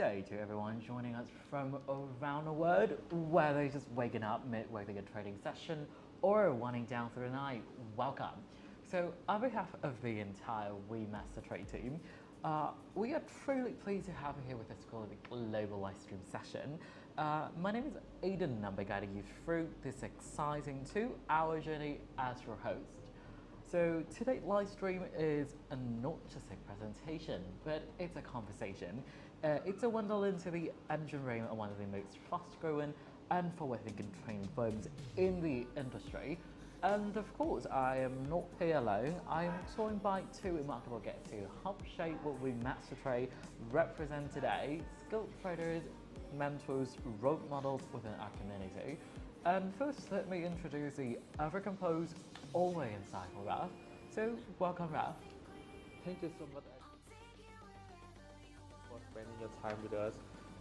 day to everyone joining us from around the world, whether you're just waking up midway through a trading session or winding down through the night. Welcome. So, on behalf of the entire WeMasterTrade team, we are truly pleased to have you here with us for the global live stream session. My name is Aidan, and I'll be guiding you through this exciting 2-hour journey as your host. So today's live stream is not just a presentation, but it's a conversation. It's a window into the engine room of one of the most fast-growing and forward-thinking trading firms in the industry. And of course, I am not here alone. I am joined by two remarkable guests who help shape what WeMasterTrade represent today: skilled traders, mentors, role models within our community. And first, let me introduce the ever composed, always insightful Ralph. So, welcome, Ralph. Thank you so much for spending your time with us.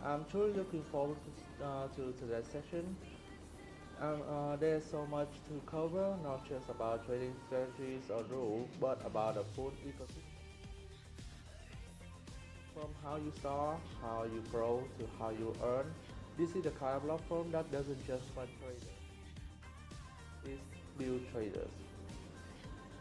I'm truly looking forward to today's session. There's so much to cover, not just about trading strategies or rules, but about the full ecosystem. From how you start, how you grow, to how you earn. This is the kind of law firm that doesn't just fund traders, it builds traders.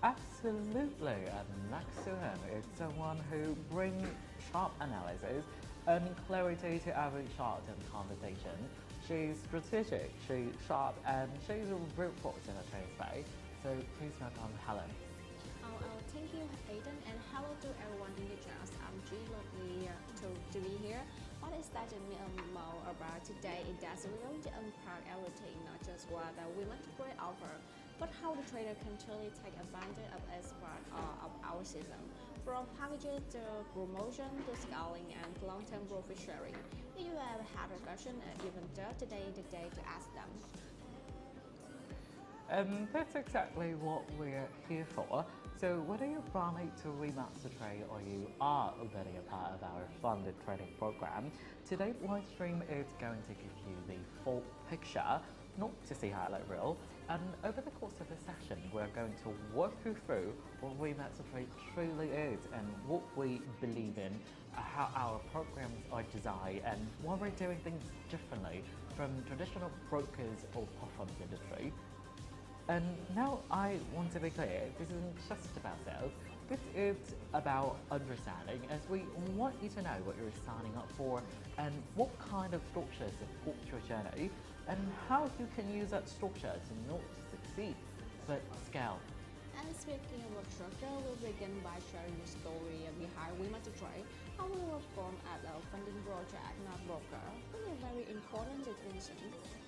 Absolutely, and next to him is someone who brings sharp analysis and clarity to every chart and conversation. She's strategic, she's sharp, and she's a real force in the trading space. So please welcome Helen. Thank you, Aidan, and hello to everyone in the chat. I'm really lovely to be here. What excited me more about today is that we want to unpack everything, not just what we want to trade offer, but how the trader can truly take advantage of as part of our system. From packages to promotion to scaling and long-term profit sharing. If you have had a question, even though today is the day to ask them. That's exactly what we're here for. So whether you're brand new to WeMasterTrade or you are already a part of our funded trading program, today's live stream is going to give you the full picture, not just the highlight reel. And over the course of the session, we're going to walk you through what WeMasterTrade truly is and what we believe in, how our programs are designed, and why we're doing things differently from traditional brokers or platforms industry. And now I want to be clear, this isn't just about sales, this is about understanding, as we want you to know what you're signing up for and what kind of structure supports your journey and how you can use that structure to not just succeed, but scale. And speaking about structure, we'll begin by sharing the story behind WeMasterTrade, how we were formed as a funding project, not broker. This is a very important distinction.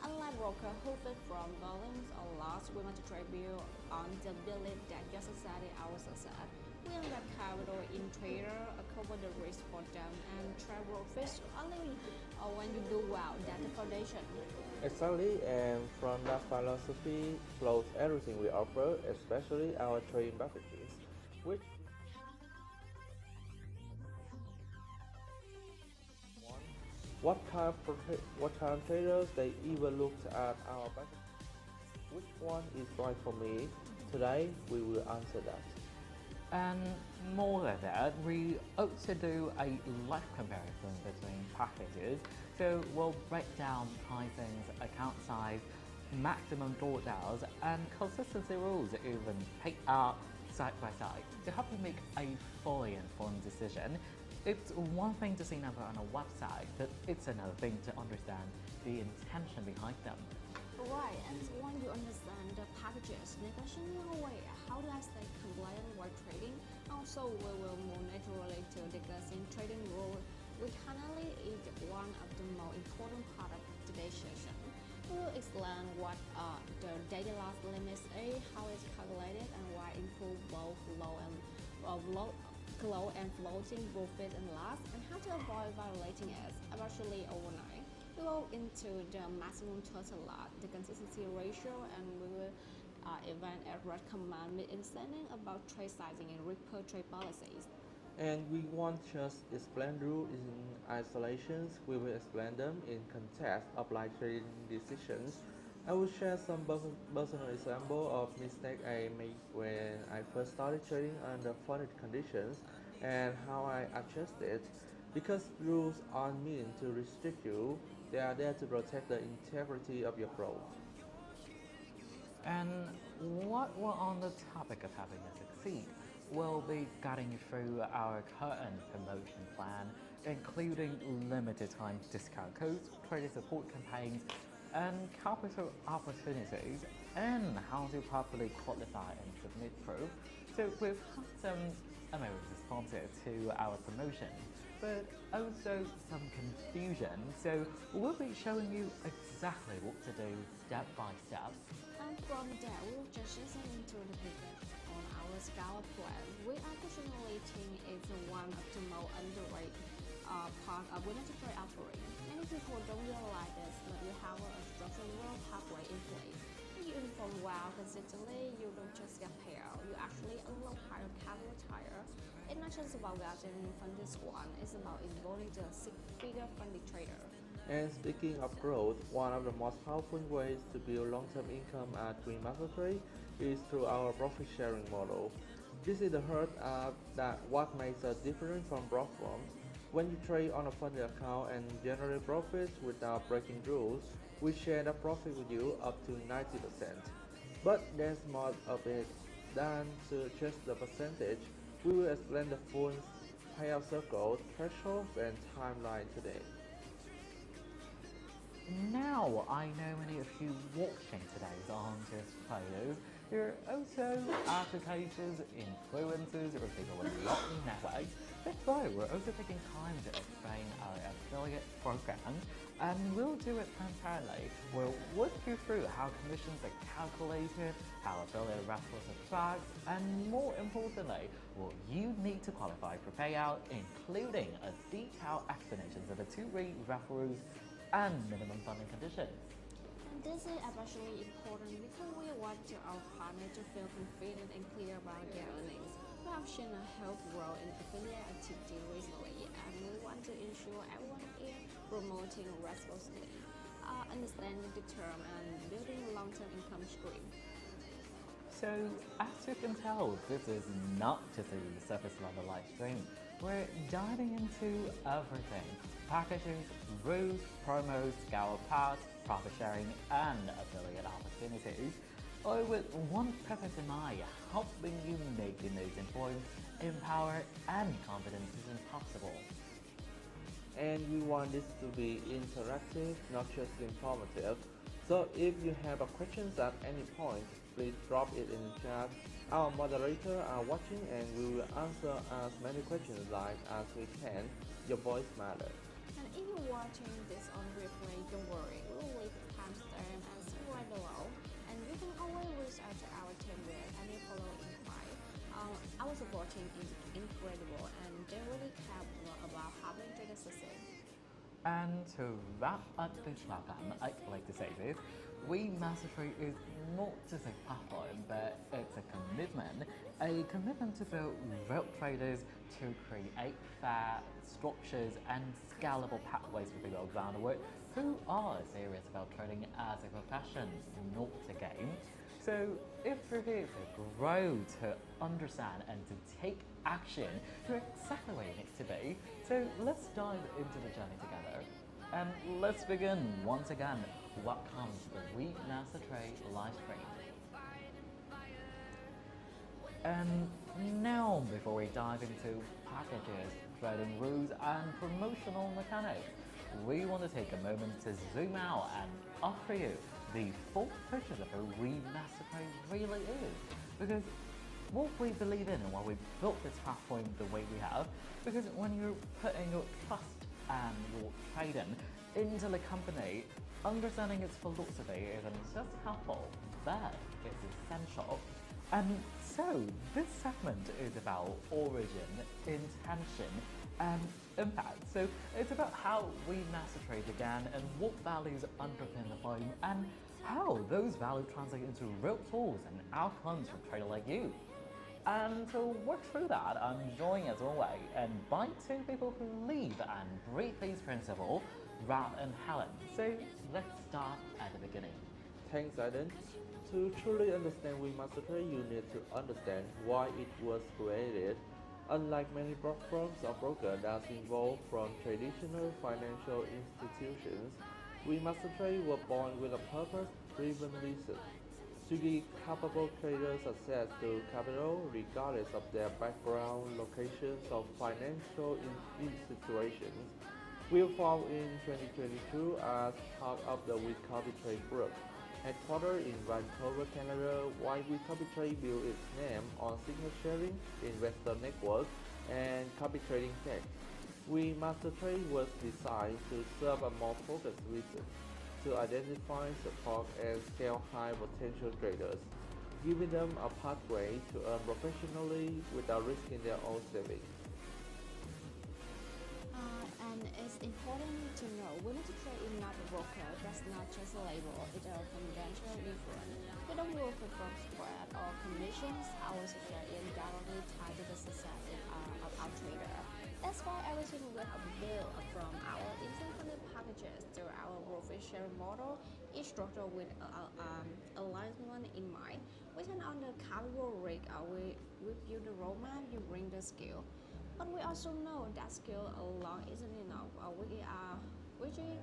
Unlike broker who fit from volumes or loss, WeMasterTrade built on the belief that your society our success. We invest capital in trader, cover the risk for them, and try profits only when you do well. That's the foundation. Exactly, and from that philosophy flows everything we offer, especially our trading packages, which what kind of traders they even looked at our packages. Which one is right for me? Today we will answer that. And more than that, we also do a live comparison between packages. So we'll break down pricings, account size, maximum drawdowns, and consistency rules, even pick out side by side to help you make a fully informed decision. It's one thing to see numbers on a website, but it's another thing to understand the intention behind them. Right, and once you understand the packages, negotiating your way, how do I stay compliant while trading? Also, we will move naturally to discussing trading rules, which currently is one of the most important part of today's session. We will explain what the daily loss limits is, how it's calculated, and why improve both low and floating profit and loss, and how to avoid violating it, especially overnight. We will go into the maximum total loss, the consistency ratio, and we will even recommend misunderstanding about trade sizing and repo trade policies. And we won't just explain rules in isolations, we will explain them in context of live trading decisions. I will share some personal example of mistakes I made when I first started trading under funded conditions and how I adjusted. Because rules aren't meant to restrict you, they are there to protect the integrity of your growth. And what we're on the topic of having a succeed, we'll be guiding you through our current promotion plan, including limited time discount codes, trader support campaigns, and capital opportunities, and how to properly qualify and submit proof. So we've had some amazing responses to our promotion, but also some confusion. So we'll be showing you exactly what to do step by step. And from there, we'll just listen into the feedback on our Scala plan. We are personally think it's one of the most underrated part of WeMasterTrade offering. Many people don't realize this, but we have a structural pathway in place. When you inform well consistently, you don't just get payout, you actually unlock higher capital tire. It's not just about getting funded one, it's about involving the six-figure funded trader. And speaking of growth, one of the most powerful ways to build long-term income at WeMasterTrade is through our profit sharing model. This is the heart of that what makes us different from broad firms. When you trade on a funded account and generate profits without breaking rules, we share the profit with you up to 90%. But there's more of it than to just the percentage. We will explain the full payout circle, thresholds, and timeline today. Now, I know many of you watching today aren't just players, you're also applications, influencers, or people with lots of networks. That's why we're also taking time to explain our affiliate program, and we'll do it transparently. We'll walk you through how commissions are calculated, how affiliate referrals are tracked, and more importantly, what you need to qualify for payout, including a detailed explanation of the two-way referrals and minimum funding conditions. And this is especially important because we want our partner to feel confident and clear about their earnings. We have seen a health growth in affiliate activity recently, and we want to ensure everyone is promoting responsibly, understanding the term, and building a long-term income stream. So, as you can tell, this is not just a surface level live stream. We're diving into everything: packages, rules, promos, scale paths, profit sharing, and affiliate opportunities, all with one purpose in mind: helping you make the most informed, empowered, and confident decisions possible. And we want this to be interactive, not just informative. So if you have a questions at any point, please drop it in the chat. Our moderators are watching and we will answer as many questions live as we can. Your voice matters. And if you're watching this on replay, don't worry, we will leave the timestamp and somewhere below. And you can always reach out to our team with any follow-up inquiry. Our support team is incredible and they really care about helping traders succeed. And to wrap up this program, I'd like to say this: WeMasterTrade is not just a platform, but it's a commitment to build real traders, to create fair structures and scalable pathways for people around the world who are serious about trading as a profession, not a game. So if you're here to grow, to understand, and to take action, you're exactly where you need to be. So let's dive into the journey together. And let's begin once again. Welcome to the WeMasterTrade live stream. And now, before we dive into packages, trading rules, and promotional mechanics, we want to take a moment to zoom out and offer you the full picture of who WeMasterTrade really is. Because what we believe in and why we built this platform the way we have, because when you're putting your trust and your trading into the company, understanding its philosophy isn't just helpful, but it's essential. And so this segment is about origin, intention, and impact. So it's about how WeMasterTrade began and what values underpin the firm and how those values translate into real tools and outcomes for a trader like you. And to work through that, I'm joined as always and by two people who live and breathe these principles, Ralph and Helen. So let's start at the beginning. Thanks, Aiden. To truly understand WeMasterTrade, you need to understand why it was created. Unlike many platforms or brokers that involve from traditional financial institutions, WeMasterTrade were born with a purpose-driven reason to give capable traders access to capital regardless of their background, locations, or financial situations. We were formed in 2022 as part of the WeCopyTrade Group, headquartered in Vancouver, Canada, while WeCopyTrade built its name on signal sharing, investor network, and copy trading tech. WeMasterTrade was designed to serve a more focused vision to identify, support, and scale high potential traders, giving them a pathway to earn professionally without risking their own savings. And it's important to know WeMasterTrade is not a broker. That's not just a label. It's a fundamental difference. We don't work from spread or commissions. Our success is directly tied to the success of our trader. That's why everything we have built from our instant packages to our profit sharing model is structured with alignment in mind. We turn on the capital rig, we build the roadmap, you bring the skill. But we also know that skill alone isn't enough. Which is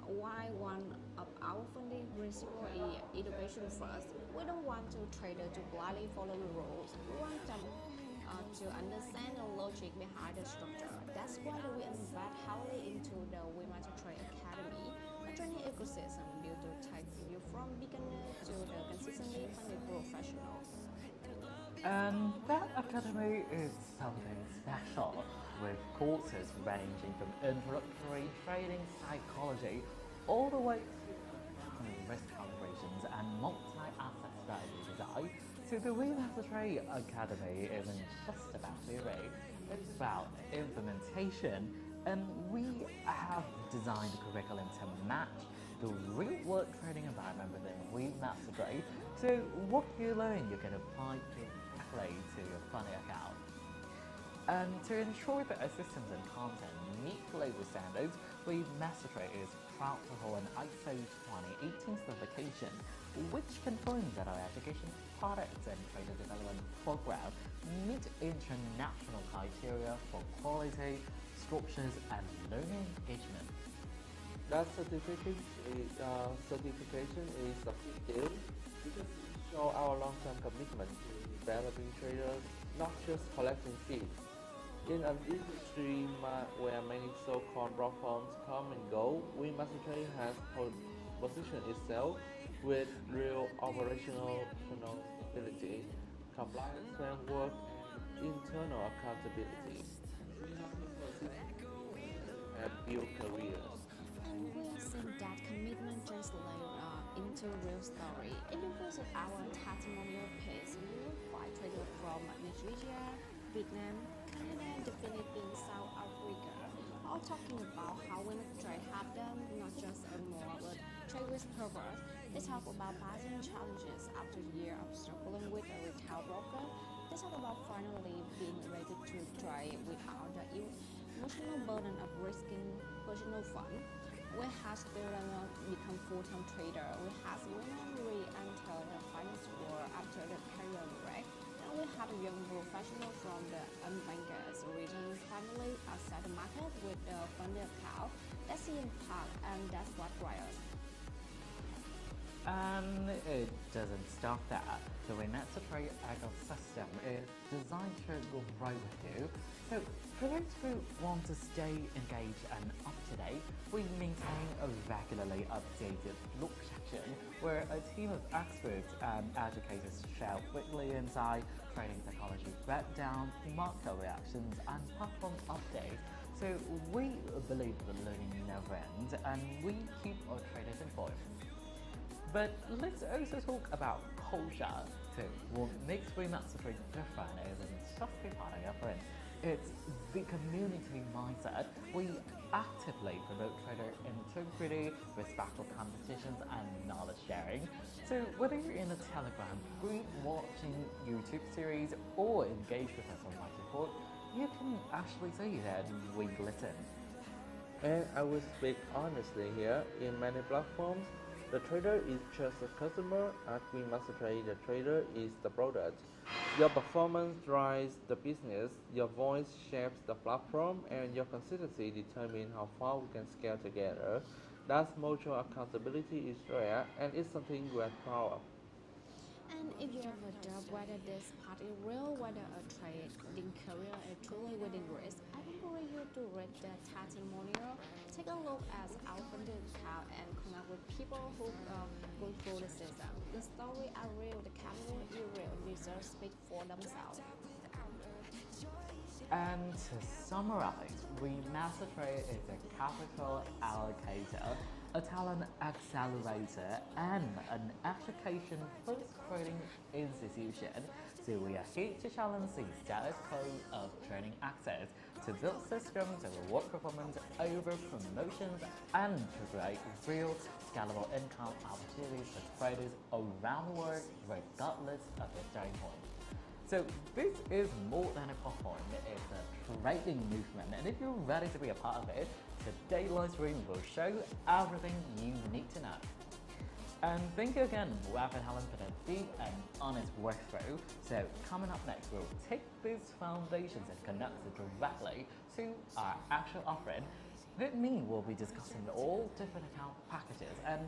why one of our funding principles is education first. We don't want to trader to blindly follow the rules. We want them to understand the logic behind the structure. That's why we invest heavily into the WeMasterTrade Academy, a training ecosystem built to take you from beginner to the consistently funded professional. And that academy is something special, with courses ranging from introductory trading psychology all the way to risk calibrations and multi-asset strategy design. So the WeMasterTrade Academy isn't just about theory, it's about implementation, and we have designed the curriculum to match the real-world trading environment within WeMasterTrade. So what you learn, you can apply directly to your funding account. And to ensure that our systems and content meet global standards, WeMasterTrade is proud to hold an ISO 2018 certification, which confirms that our education products and trader development program meet international criteria for quality, structures, and learning engagement. That certification is a big deal because it shows our long-term commitment to developing traders, not just collecting fees. In an industry where many so-called platforms come and go, WeMasterTrade has positioned itself with real operational stability, compliance framework, and internal accountability. We have people have built careers. And we have seen that commitment translate into real story. In the course of our testimonial piece, we will find traders from Nigeria, Vietnam, Canada, the Philippines, South Africa, all talking about how WeMasterTrade helped them not just earn more but trade with purpose. They talk about passing challenges after a year of struggling with a retail broker. They talk about finally being ready to trade without the emotional burden of risking personal fund. We have students become full-time trader. We have women re-enter the finance world after the career break. And we have young professionals from the unbankers returning finally outside the market with the funded account. That's the impact, and that's what drives us. And it doesn't stop there. The WeMasterTrade ecosystem is designed to grow with you. So for those who want to stay engaged and up to date, we maintain a regularly updated blog section where a team of experts and educators share weekly insight, trading psychology breakdown, market reactions, and platform updates. So we believe that learning never ends, and we keep our traders informed. But let's also talk about culture. So what makes WeMasterTrade different isn't just the product offering, it's the community mindset. We actively promote trader integrity, respectful competitions, and knowledge sharing. So whether you're in a Telegram group, watching YouTube series, or engage with us on Whiteboard, you can actually see that we listen. And I will speak honestly here, in many platforms, The trader is just a customer. At WeMasterTrade, the trader is the product. Your performance drives the business, your voice shapes the platform, and your consistency determines how far we can scale together. That mutual accountability is rare and it's something we're proud of. And if you ever doubt whether this part is real, whether a trading career is truly within risk, I encourage you to read the testimonial, take a look at our funded account, and connect with people who go through the system. The stories are real, the capital is real, results speak for themselves. And to summarize, WeMasterTrade is a capital allocator, a talent accelerator, and an education-first trading institution. So we are here to challenge the status quo of trading access, to build systems to reward performance over promotions, and to create real scalable income opportunities for traders around the world, regardless of their starting point. So this is more than a platform, it's a trading movement, and if you're ready to be a part of it, today's live stream will show you everything you need to know. And thank you again, Rapid Helen, for that deep and honest walkthrough. So coming up next, we'll take these foundations and connect it directly to our actual offering. That means we'll be discussing all different account packages and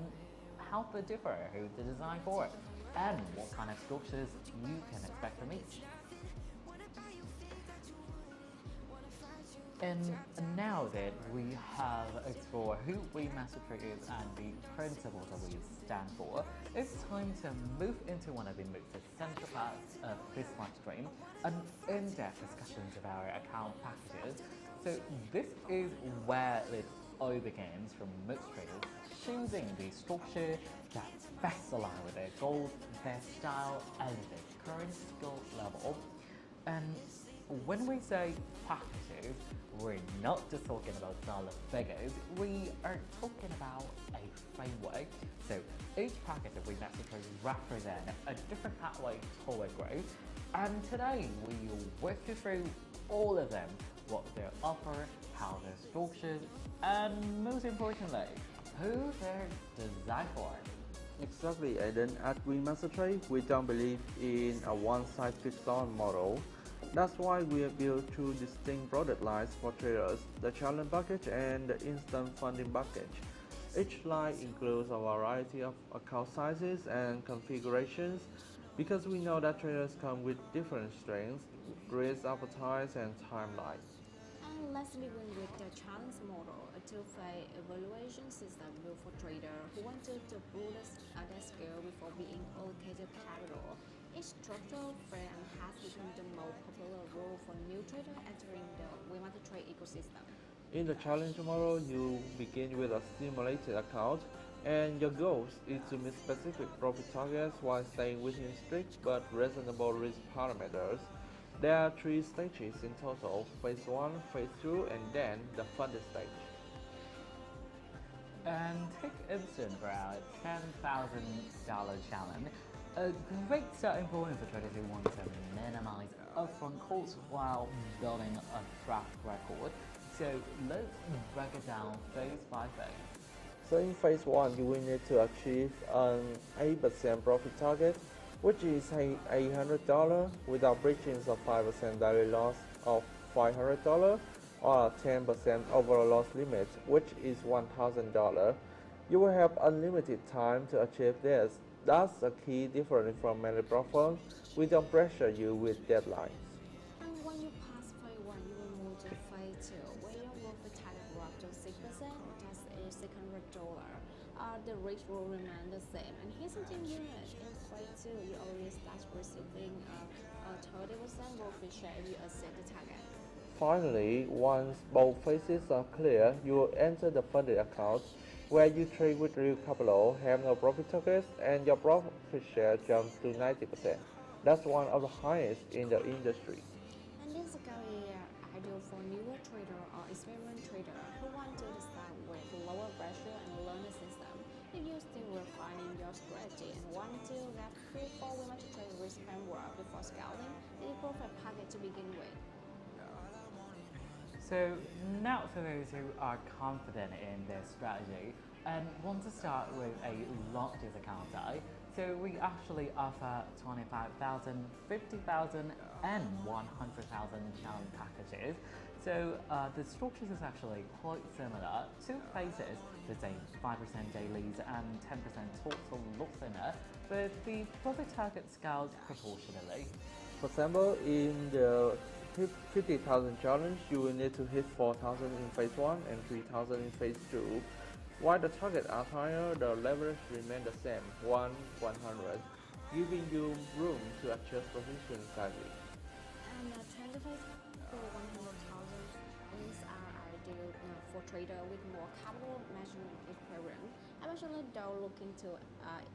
how they differ, who they design for, and what kind of structures you can expect from each. And now that we have explored who WeMasterTrade is and the principles that we stand for, it's time to move into one of the most essential parts of this live stream, an in-depth discussions of our account packages. So this is where it all begins from most traders choosing the structure that's best aligned with their goals, their style, and their current skill level. And when we say packages, we're not just talking about dollar figures, we are talking about a framework. So each package of WeMasterTrade represents a different pathway toward growth, and today we will walk you through all of them, what they offer, how they're structured, and most importantly, who they're designed for. Exactly, Aiden. At WeMasterTrade, we don't believe in a one-size-fits-all model. That's why we have built two distinct product lines for traders, the challenge package and the instant funding package. Each line includes a variety of account sizes and configurations because we know that traders come with different strengths, risk appetites, and timelines. And let's begin with the challenge model, a two-phase evaluation system built for traders who wanted to boost their skill before being allocated capital. Each structural frame has become the most popular role for new traders entering the WeMasterTrade ecosystem. In the challenge model, you begin with a stimulated account, and your goal is to meet specific profit targets while staying within strict but reasonable risk parameters. There are three stages in total: phase 1, phase 2, and then the funded stage. And take instant for our $10,000 challenge. A great starting point for traders who want to minimize upfront costs while building a track record. So let's break it down phase by phase. So in phase 1, you will need to achieve an 8% profit target, which is $800 without breaching a 5% daily loss of $500 or a 10% overall loss limit, which is $1,000. You will have unlimited time to achieve this. That's a key difference from many platforms. We don't pressure you with deadlines. And when you pass phase 1, you will move to phase 2, where your profit target will up to 6%, that's $600. The risk will remain the same. And here's something unique. In phase 2, you already start receiving a 30% profit share if you exceed the target. Finally, once both phases are clear, you will enter the funded account, where you trade with real capital, have no profit targets, and your profit share jumps to 90%. That's one of the highest in the industry. And this is career ideal for newer trader or experienced trader who want to start with lower pressure and learn the system. If you're still refining your strategy and want to get free for WeMasterTrade risk framework before scaling, it is a perfect package to begin with. So now for those who are confident in their strategy, And want to start with a largest account type. So we actually offer 25,000, 50,000 and 100,000 challenge packages. So the structure is actually quite similar. Two phases, the same 5% dailies and 10% total loss in it, but the profit target scales proportionally. For example, in the 50,000 challenge, you will need to hit 4,000 in phase 1 and 3,000 in phase 2. While the targets are higher, the leverage remains the same, 100, giving you room to adjust position slightly. And trend phase for 100,000 is ideal for trader with more capital management experience, especially those looking to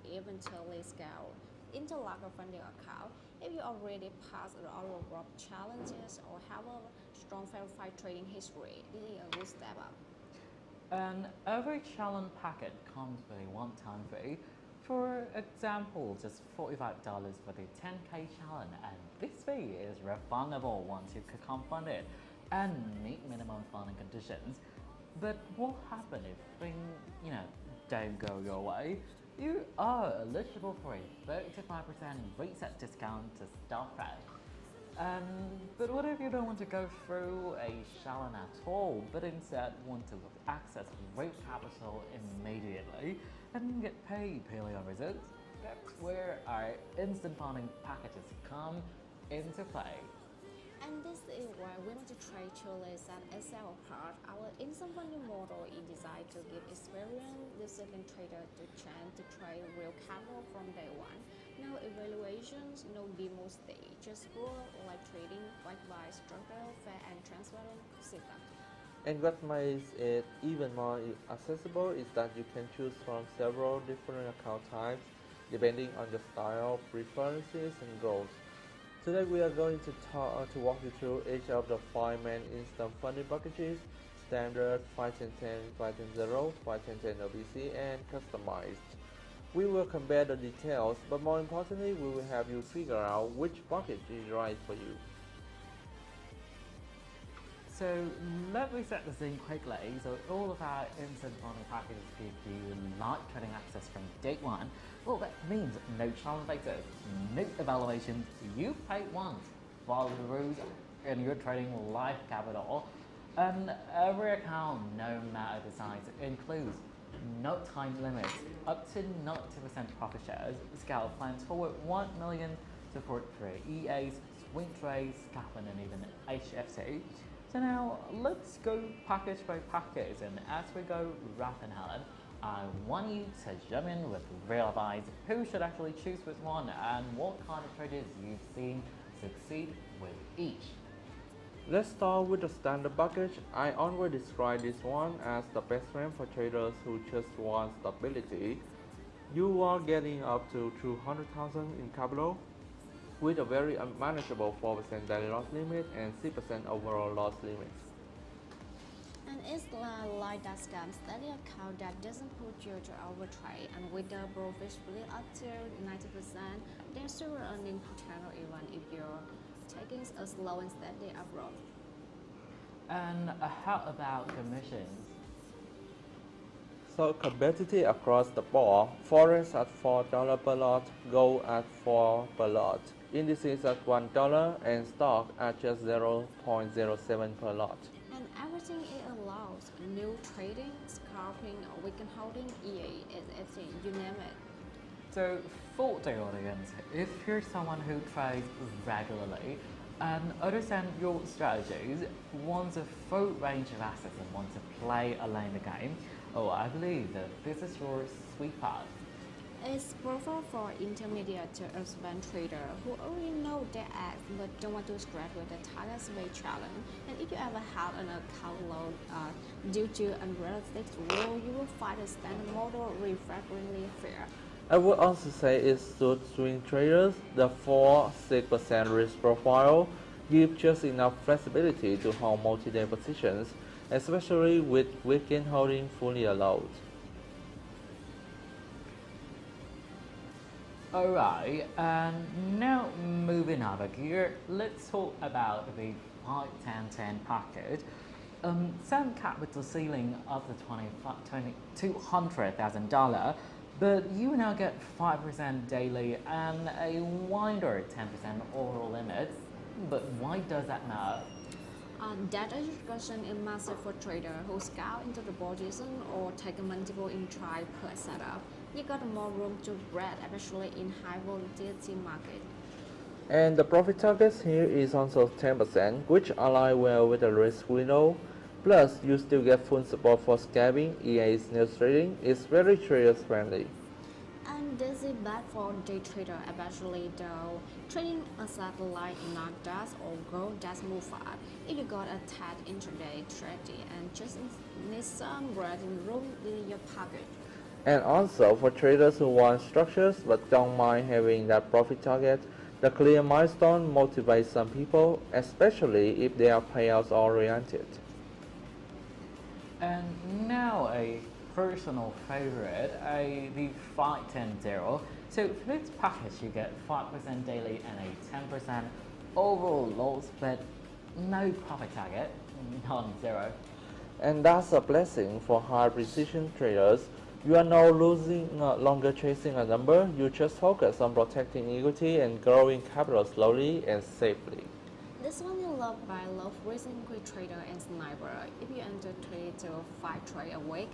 eventually scale into larger funding account. If you already passed all of the challenges or have a strong verified trading history, this is a good step up. And every challenge packet comes with a one-time fee. For example, just $45 for the 10K challenge, and this fee is refundable once you become funded and meet minimum funding conditions. But what happens if things, don't go your way? You are eligible for a 35% reset discount to start fresh. But what if you don't want to go through a challenge at all, but instead want to access real capital immediately and get paid purely on results? That's where our instant funding packages come into play. And this is why WeMasterTrade truly set itself apart. Our instant funding model is designed to give experienced disciplined traders the chance to trade real capital from day one. No evaluations, no demo stage, just raw live trading backed by structured, fair and transparent system. And what makes it even more accessible is that you can choose from several different account types depending on your style, preferences, and goals. Today we are going to walk you through each of the 5 main instant funding packages: standard, 51010, 510 510 OBC, and customized. We will compare the details, but more importantly, we will help you figure out which package is right for you. So let me set the scene quickly. So all of our instant funding packages give you live trading access from day one. Well, that means no challenge phases, no evaluations. You pay once, follow the rules, and you're trading live capital. And every account, no matter the size, includes no time limits, up to 90% profit shares, scale plan toward 1 million, support for EAs, swing trades, scalping, and even HFT. So now let's go package by package, and as we go wrap and hard, I want you to jump in with real advice who should actually choose which one and what kind of traders you've seen succeed with each. Let's start with the standard package. I always describe this one as the best friend for traders who just want stability. You are getting up to 200,000 in capital with a very unmanageable 4% daily loss limit and 6% overall loss limit. And it's like that scam steady account that doesn't put you to overtrade, and with the profit split up to 90%, there's still earning potential even if you're taking a slow and steady approach. And how about commissions? So competitive across the board, forex at $4 per lot, gold at $4 per lot, indices at $1, and stock at just 0.07 per lot. And everything it allows, new trading, scalping, or weekend holding, EA, etc., you name it. So for the audience, if you're someone who trades regularly and understand your strategies, wants a full range of assets and wants to play a lane the game, I believe that this is your sweet spot. It's perfect for intermediate to advanced trader who already know their act but don't want to scratch with the target-based challenge. And if you ever have an account load due to unrealistic rule, you will find a standard model refreshingly fair. I would also say it suits swing traders. The 4-6% risk profile gives just enough flexibility to hold multi-day positions, especially with weekend holding fully allowed. Alright, and now moving over here, let's talk about the 5-10-10 package. Some capital ceiling of the $200,000, but you now get 5% daily and a wider 10% overall limit. But why does that matter? Data discussion is massive for traders who scout into the position or take a multiple entry per setup. You got more room to breathe, especially in high volatility market. And the profit target here is also 10%, which align well with the risk window. Plus, you still get full support for scabbing. EA's new trading is very trader friendly. And this is bad for day trader, especially though trading a satellite not does or go does move fast. If you got a tad intraday strategy and just need some breathing room in your pocket. And also for traders who want structures but don't mind having that profit target, the clear milestone motivates some people, especially if they are payouts oriented. And now a personal favorite, the 5-10-0. So for this package you get 5% daily and a 10% overall loss, but no profit target, non-zero. And that's a blessing for high precision traders. You are no longer chasing a number, you just focus on protecting equity and growing capital slowly and safely. This one is loved by low risk quick trader and sniper. If you enter 3 to 5 trade a week,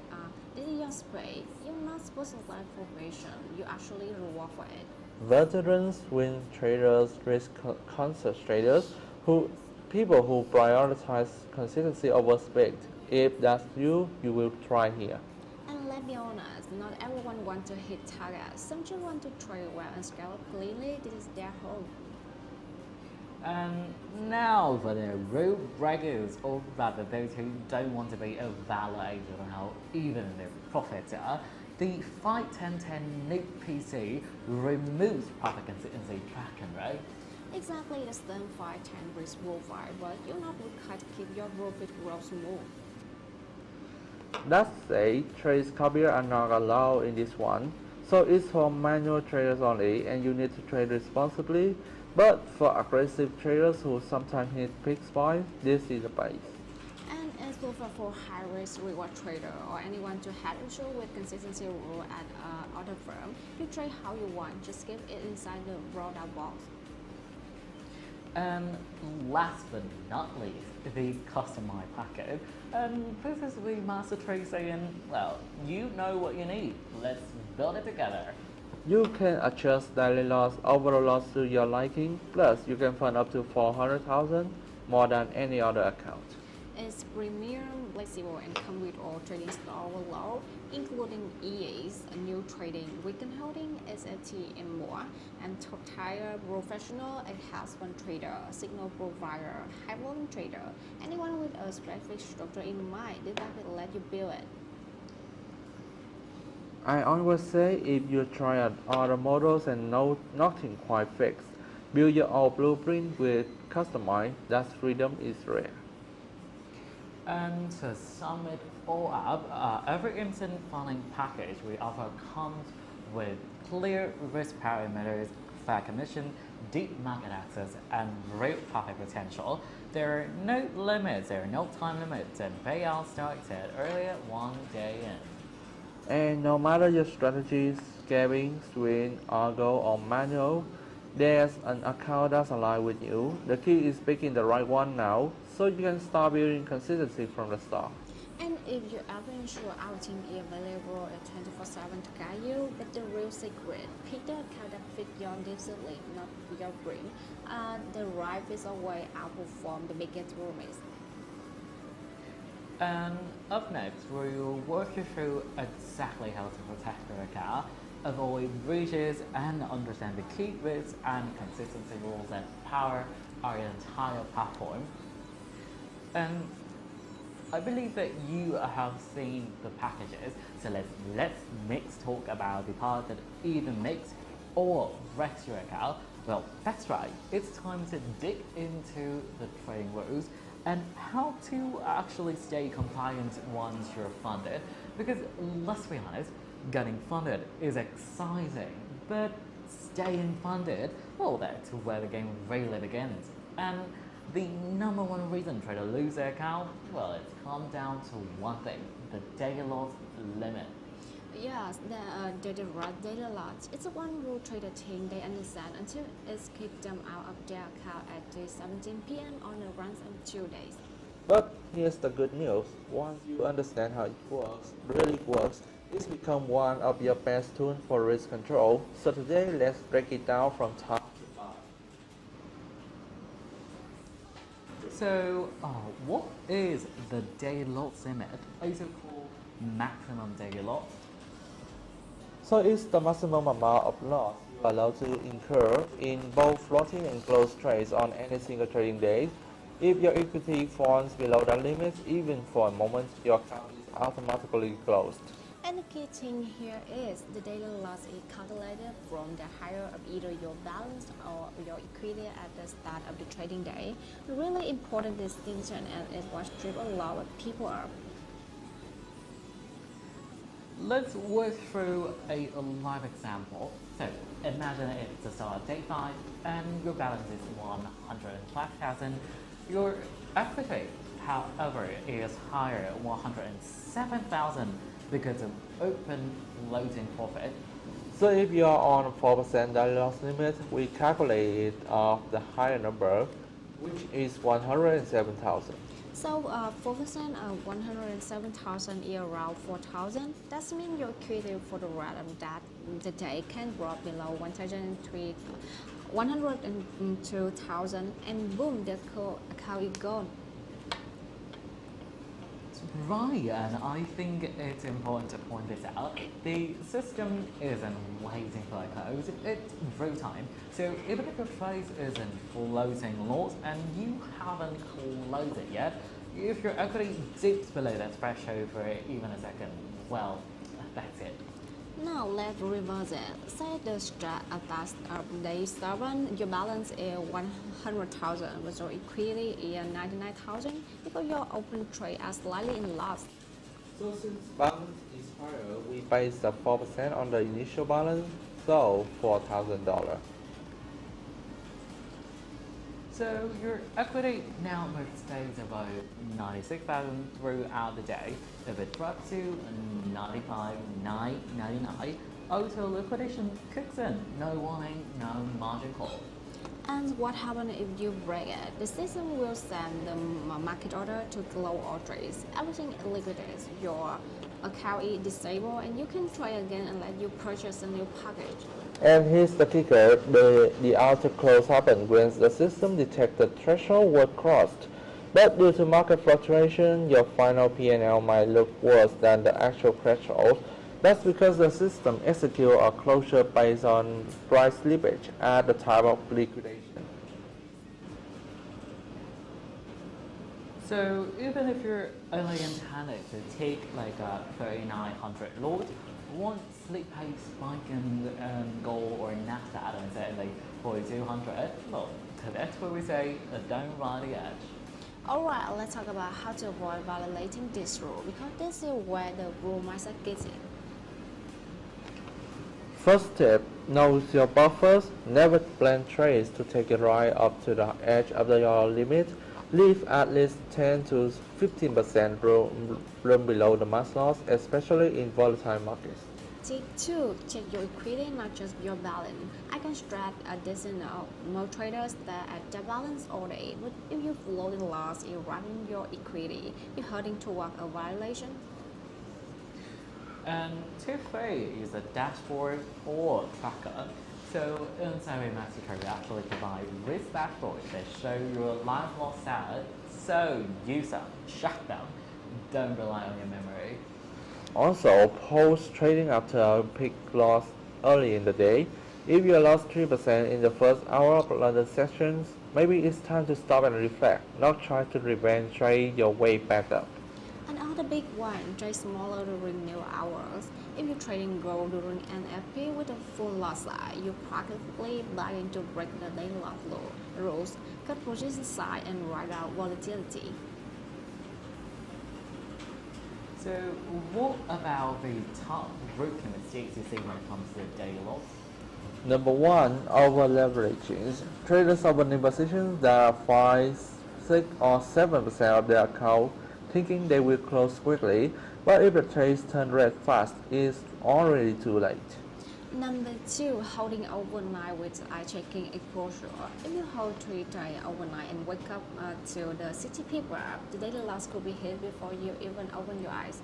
this is your spray. You're not supposed to like formation, you actually reward for it. Veterans, win traders, risk conscious traders, people who prioritize consistency over speed. If that's you, you will try here. And let's be honest, not everyone wants to hit targets. Some just want to trade well and scale up cleanly. This is their home. And now for the rule breakers, or rather those who don't want to be evaluated on how even their profits are, the 5-10-10 nuke PC removes profit consistency tracking, right? Exactly the same 5-10 risk profile, but you're not required to keep your profit growth smooth. Let's say trades copy are not allowed in this one, so it's for manual traders only and you need to trade responsibly. But for aggressive traders who sometimes need pick buys, this is the base. And it's perfect for high-risk reward trader or anyone to have issue with consistency rule at other firm. You trade how you want, just keep it inside the rolled-out box. And last but not least, the customized package. And this is WeMasterTrade saying, well, you know what you need, let's build it together. You can adjust daily loss, overall loss to your liking, plus you can fund up to 400,000, more than any other account. It's premium, flexible, and come with all trading style below, including EAs, new trading, weekend holding, SFT, and more. And top tier professional and house fund trader, signal provider, high volume trader, anyone with a specific structure in mind, this will let you build it. I always say if you try out other models and nothing quite fixed, build your own blueprint with customize, that freedom is rare. And to sum it all up, every instant funding package we offer comes with clear risk parameters, fair commission, deep market access, and real profit potential. There are no limits, there are no time limits, and payouts start at earlier 1 day in. And no matter your strategies, scabbing, swing, algo, or manual, there's an account that's aligned with you. The key is picking the right one now, so you can start building consistency from the start. And if you ever ensure our team is available at 24/7 to guide you, that's the real secret. Pick the account that fits your discipline, not your brain. The right is always outperform the biggest promise. And up next, we will walk you through exactly how to protect your account, avoid breaches, and understand the key risks and consistency rules that power our entire platform. And I believe that you have seen the packages, so let's talk about the part that either makes or wrecks your account. Well, that's right, it's time to dig into the trading rules and how to actually stay compliant once you're funded. Because let's be honest, getting funded is exciting, but staying funded, well, that's where the game really begins. And The number one reason traders lose their account, well, it's come down to one thing, the daily loss limit. Yes, the daily loss. It's one rule trader think they understand until it's kicked them out of their account at 17 p.m. on a runs of 2 days. But here's the good news. Once you understand how it works, really works, it's become one of your best tools for risk control. So today, let's break it down from top to bottom. So, what is the daily loss limit, also called maximum daily loss? So it's the maximum amount of loss you are allowed to incur in both floating and closed trades on any single trading day. If your equity falls below that limit, even for a moment, your account is automatically closed. And the key thing here is the daily loss is calculated from the higher of either your balance or your equity at the start of the trading day. A really important distinction, and it was trip a lot of people up. Let's work through a live example. So, imagine it's the start of day 5 and your balance is 105,000. Your equity, however, is higher, 107,000 because of open floating profit. So if you are on 4% daily loss limit, we calculate it off the higher number, which is 107,000. So 4% of 107,000 is around 4,000. That means your equity for the rest of that the day can drop below 102,000, and boom, the account is gone. Right, and I think it's important to point this out. The system isn't waiting for a close, it's real time. So even if your trade is in floating loss and you haven't closed it yet, if your equity dips below that threshold for even a second, well, that's it. Now let's reverse it. Say the start of day 7, your balance is 100,000, but your equity is 99,000 because your open trade are slightly in loss. So since balance is higher, we base the 4% on the initial balance, so $4,000. So your equity now stays above 96,000 throughout the day. If it drops to 95,999, auto liquidation kicks in. No warning, no margin call. And what happens if you break it? The system will send the market order to close all trades. Everything liquidates. Your account is disabled, and you can try again unless you purchase a new package. And here's the kicker, the auto close happens when the system detects the threshold was crossed. But due to market fluctuation, your final P&L might look worse than the actual threshold. That's because the system executes a closure based on price slippage at the time of liquidation. So even if you're only intended to take like a 3,900 lot, once slip pace spike in gold or NASDAQ and say like 4,200, well, that's where we say don't ride the edge. Alright, let's talk about how to avoid violating this rule, because this is where the rule mindset gets in. First tip, know your buffers. Never plan trades to take it right up to the edge of your limit. Leave at least 10 to 15% room below the max loss, especially in volatile markets. Tip 2. Check your equity, not just your balance. I can strat a decent more traders that at their balance all day, but if you floating loss, you're running your equity, you're heading toward a violation. And tip 3 is a dashboard or tracker. So inside WeMasterTrade, we actually provide risk dashboards that show your live loss status. So use them, check them. Don't rely on your memory. Also, post trading after a peak loss early in the day. If you lost 3% in the first hour of London sessions, maybe it's time to stop and reflect, not try to revenge trade your way back up. Another big one, trade smaller during new hours. If you're trading gold during NFP with a full loss line, you practically begging to break the daily loss rules, cut position size, and ride out volatility. So what about the top rookie mistakes you see when it comes to daily loss? Number 1, over leveraging. Traders opening positions that are 6 or 7% of their account, thinking they will close quickly, but if the trades turn red fast, it's already too late. Number 2, holding overnight with eye checking exposure. If you hold 3 trades overnight and wake up to the city paper app, the daily loss could be hit before you even open your eyes.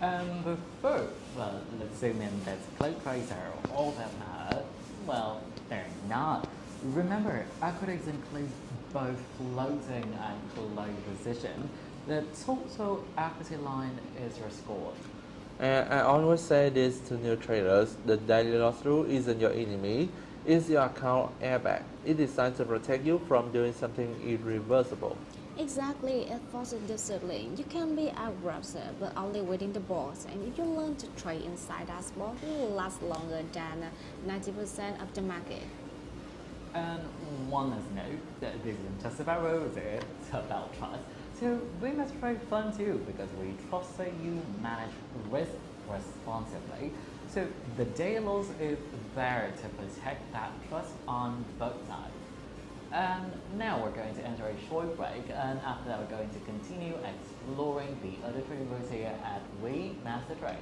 And the third, well, let's zoom in, that's cloud trades are all that matter. Well, they're not. Remember, equities include both floating and closed position. The total equity line is your score. And I always say this to new traders, the daily loss rule isn't your enemy, it's your account airbag. It's designed to protect you from doing something irreversible. Exactly, it forces discipline. You can be aggressive, but only within the box. And if you learn to trade inside that box, you will last longer than 90% of the market. And one last note, that this isn't just about rules, it's about trust. So we must trade fun too, because we trust that you manage risk responsibly. So the daily loss is there to protect that trust on both sides. And now we're going to enter a short break, and after that we're going to continue exploring the other trading routes here at WeMasterTrade.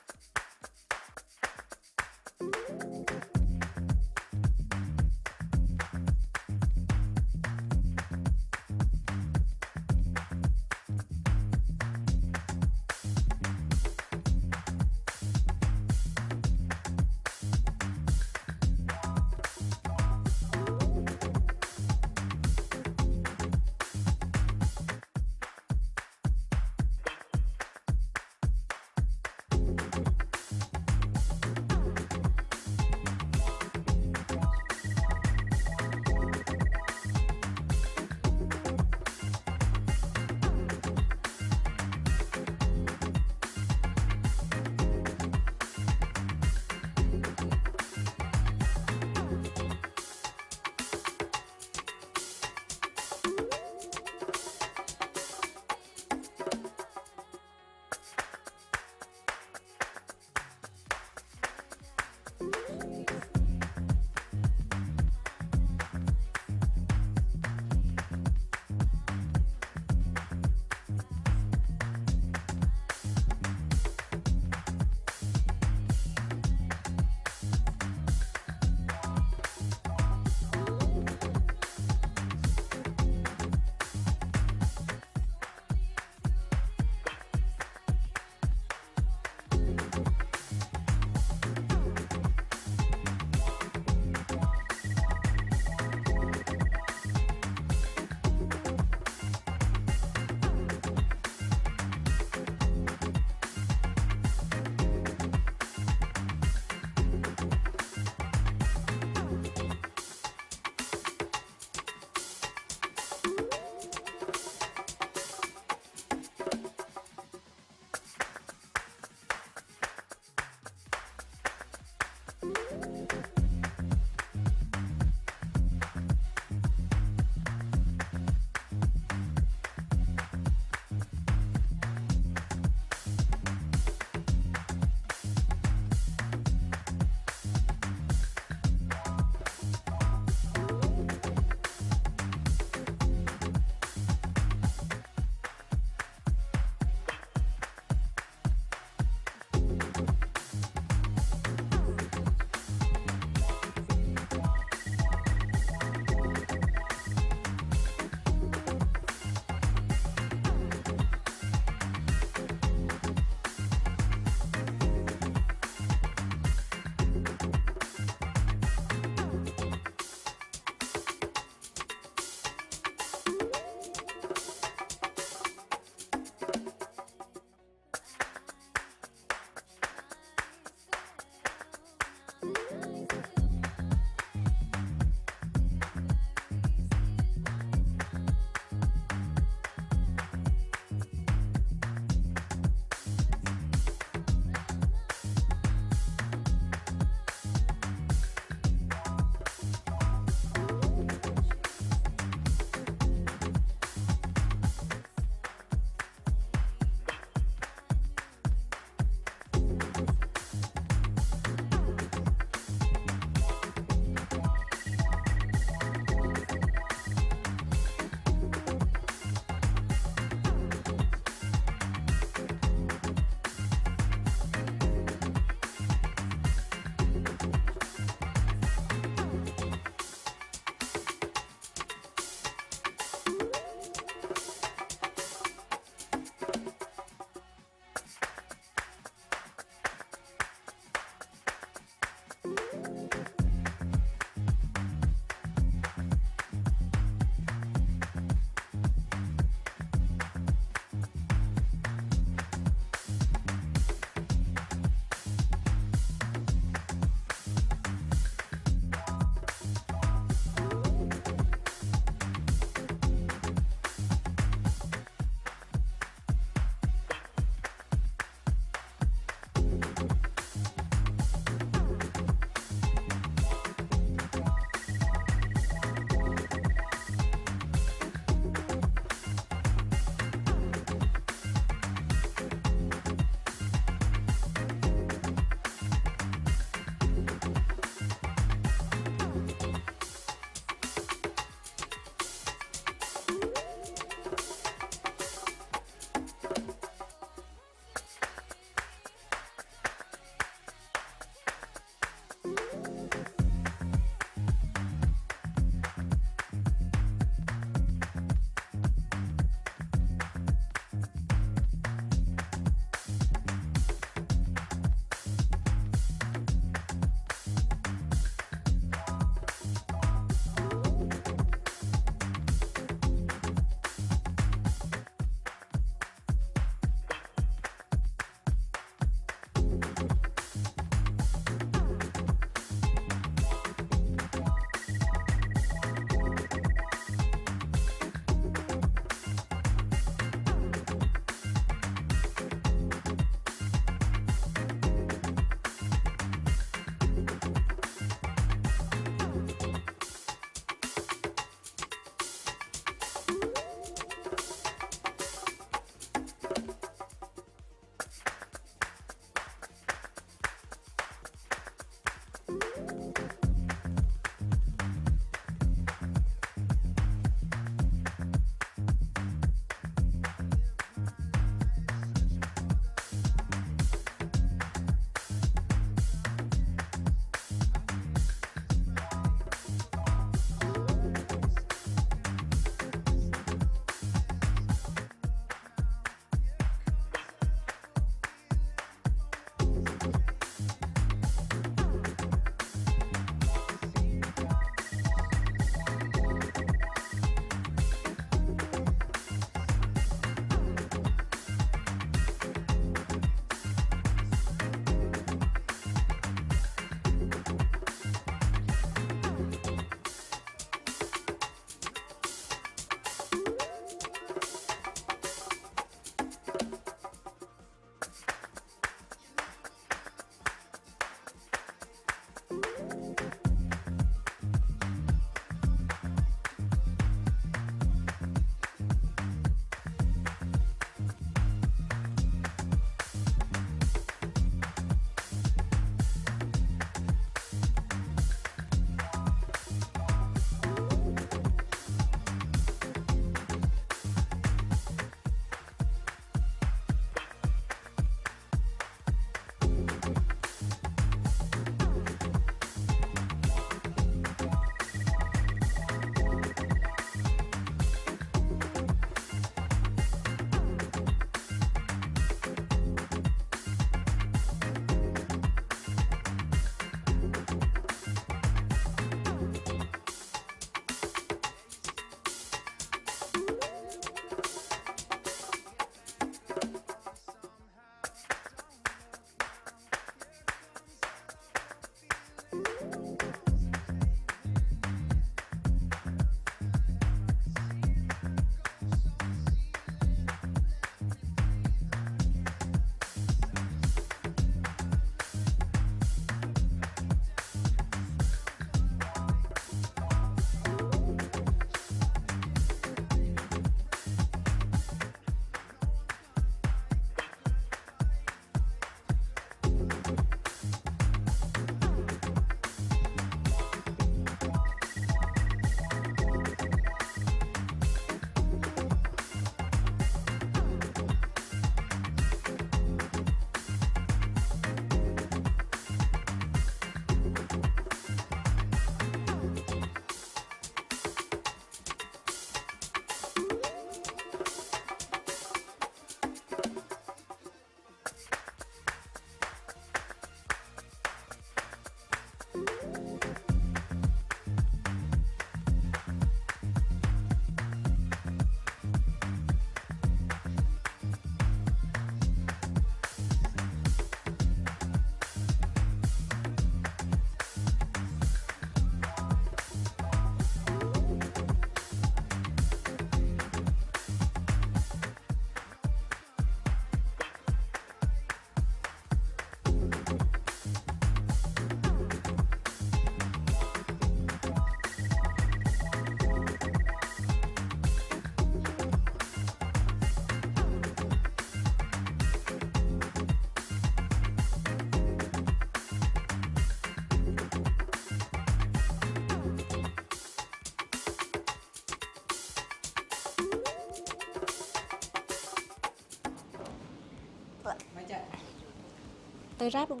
Tôi ráp luôn.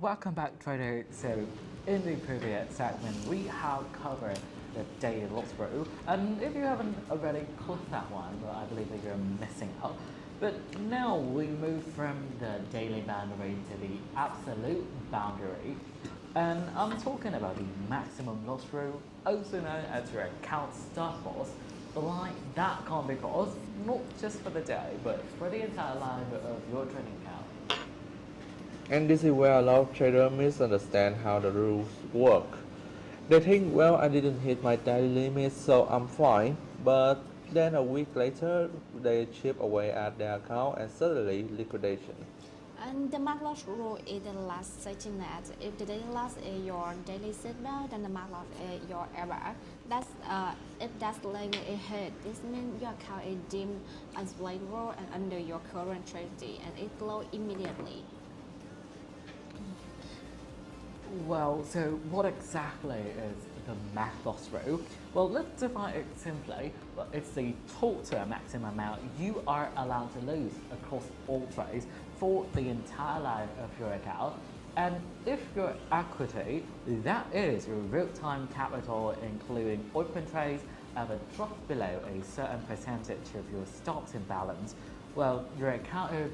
Welcome back, trader. So, in the previous segment, we have covered the daily loss through, and if you haven't already clicked that one, well, I believe that you're missing out. But now we move from the daily boundary to the absolute boundary, and I'm talking about the maximum loss through, also known as your account stop loss. The line that can't be crossed, not just for the day, but for the entire life of your trading account. And this is where a lot of traders misunderstand how the rules work. They think, well, I didn't hit my daily limit, so I'm fine. But then a week later, they chip away at their account and suddenly liquidation. And the mark loss rule is the last safety net. If the daily loss is your daily seatbelt, then the mark loss is your error. If that's limit is hit, this means your account is deemed unplayable and under your current strategy, and it closes immediately. Well, so what exactly is the max loss rule? Well, let's define it simply. Well, it's the total maximum amount you are allowed to lose across all trades for the entire life of your account. And if your equity, that is your real-time capital, including open trades, ever dropped below a certain percentage of your stocks in balance, well, your account is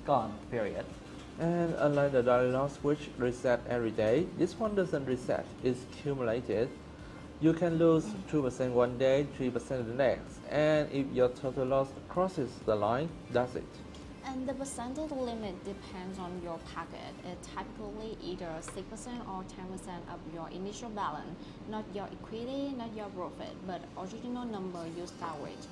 gone, period. And unlike the daily loss, which reset every day, this one doesn't reset, it's cumulated. You can lose 2% one day, 3% the next, and if your total loss crosses the line, that's it. And the percentage limit depends on your target. It's typically either 6% or 10% of your initial balance, not your equity, not your profit, but original number you start with.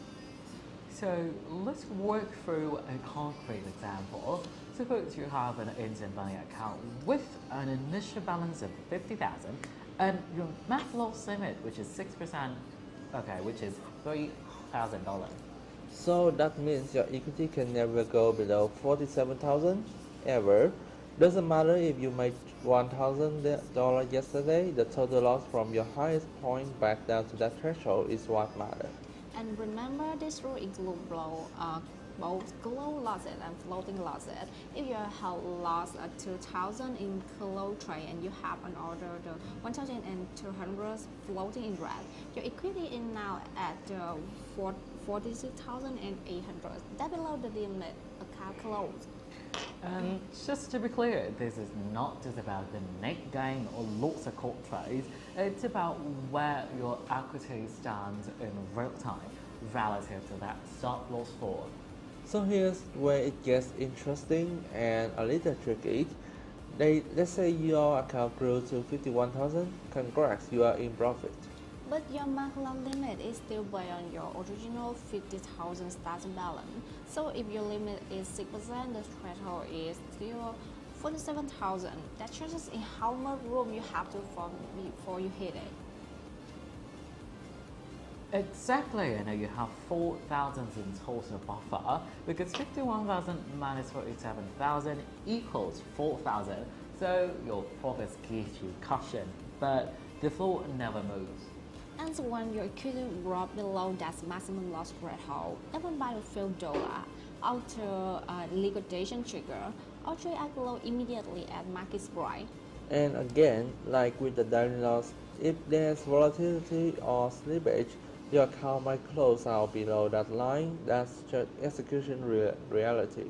So let's work through a concrete example. Suppose you have an instant money account with an initial balance of 50,000 and your max loss limit, which is 6%, okay, which is $3,000. So that means your equity can never go below 47,000 ever. Doesn't matter if you made $1,000 yesterday, the total loss from your highest point back down to that threshold is what matters. And remember, this rule includes both close losses and floating losses. If you have lost 2,000 in close trade and you have an order the 1,200 floating in red, your equity is now at 46,800. That's below the limit account close. And just to be clear, this is not just about the net gain or loss of call trades, it's about where your equity stands in real time relative to that stop loss floor. So here's where it gets interesting and a little tricky. Let's say your account grew to 51,000. Congrats, you are in profit. But your max loss limit is still based on your original 50,000 starting balance. So if your limit is 6%, the threshold is still 47,000. That changes in how much room you have to form before you hit it. Exactly, and now you have 4,000 in total buffer because 51,000 minus 47,000 equals 4,000. So your profits gives you cushion, but the floor never moves. And when your equity drops below that maximum loss threshold, even by a few dollars, after a liquidation trigger, all trade are below immediately at market price. And again, like with the daily loss, if there's volatility or slippage, your account might close out below that line. That's just execution reality.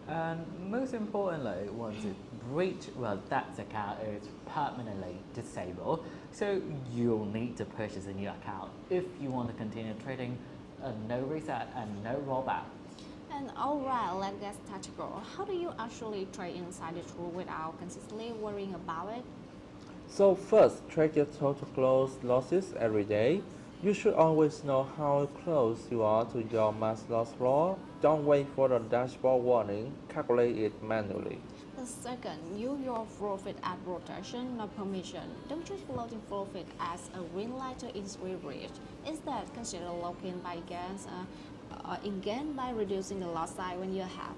And most importantly, once it breaches, well, that account is permanently disabled. So you'll need to purchase a new account if you want to continue trading, no reset and no rollback. And alright, let's get tactical. How do you actually trade inside the tool without consistently worrying about it? So first, track your total close losses every day. You should always know how close you are to your max loss floor. Don't wait for the dashboard warning, calculate it manually. The second, use your profit as protection, not permission. Don't treat floating profit as a green light to easily reach. Instead, consider locking by gain by reducing the loss size when you have.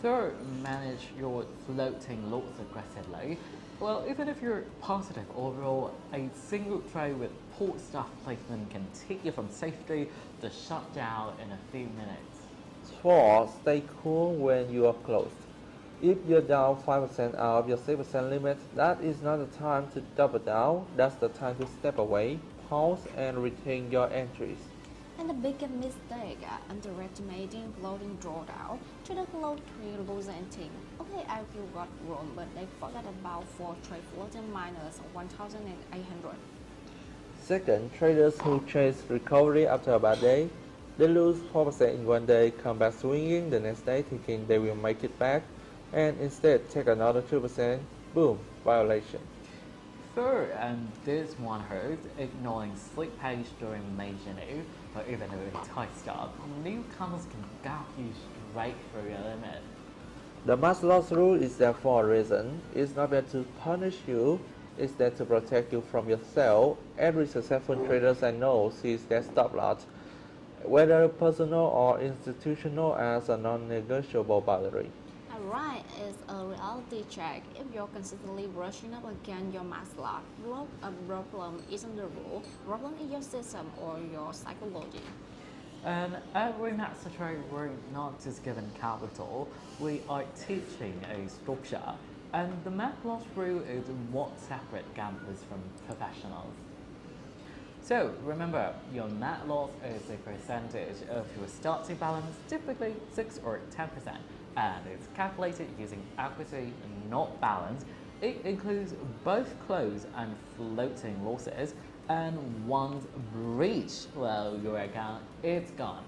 Third, manage your floating loss aggressively. Well, even if you're positive overall, a single trade with poor stop placement can take you from safety to shutdown in a few minutes. 4. Stay cool when you are closed. If you're down 5% out of your 6% limit, that is not the time to double down. That's the time to step away, pause, and retain your entries. And the biggest mistake, underestimating floating drawdown. Traders float 3 losers and think, okay, I feel got room, but they forget about 4 trade floating minus 1,800. Second, traders who chase recovery after a bad day, they lose 4% in one day, come back swinging the next day thinking they will make it back, and instead take another 2%, boom, violation. Third, and this one hurts, ignoring sleep page during major news, or even a tight stop, newcomers can gouge you straight through your limit. The mass loss rule is there for a reason. It's not there to punish you, it's there to protect you from yourself. Every successful trader I know sees their stop loss, whether personal or institutional, as a non-negotiable boundary. Alright, it's a reality check. If you're consistently brushing up against your max lot, a problem isn't the rule, problem is your system or your psychology. And at WeMasterTrade, we're not just given capital, we are teaching a structure. And the max loss rule is what separates gamblers from professionals. So remember, your net loss is a percentage of your starting balance, typically 6 or 10%, and it's calculated using equity, not balance. It includes both close and floating losses, and once breached, well, your account is gone.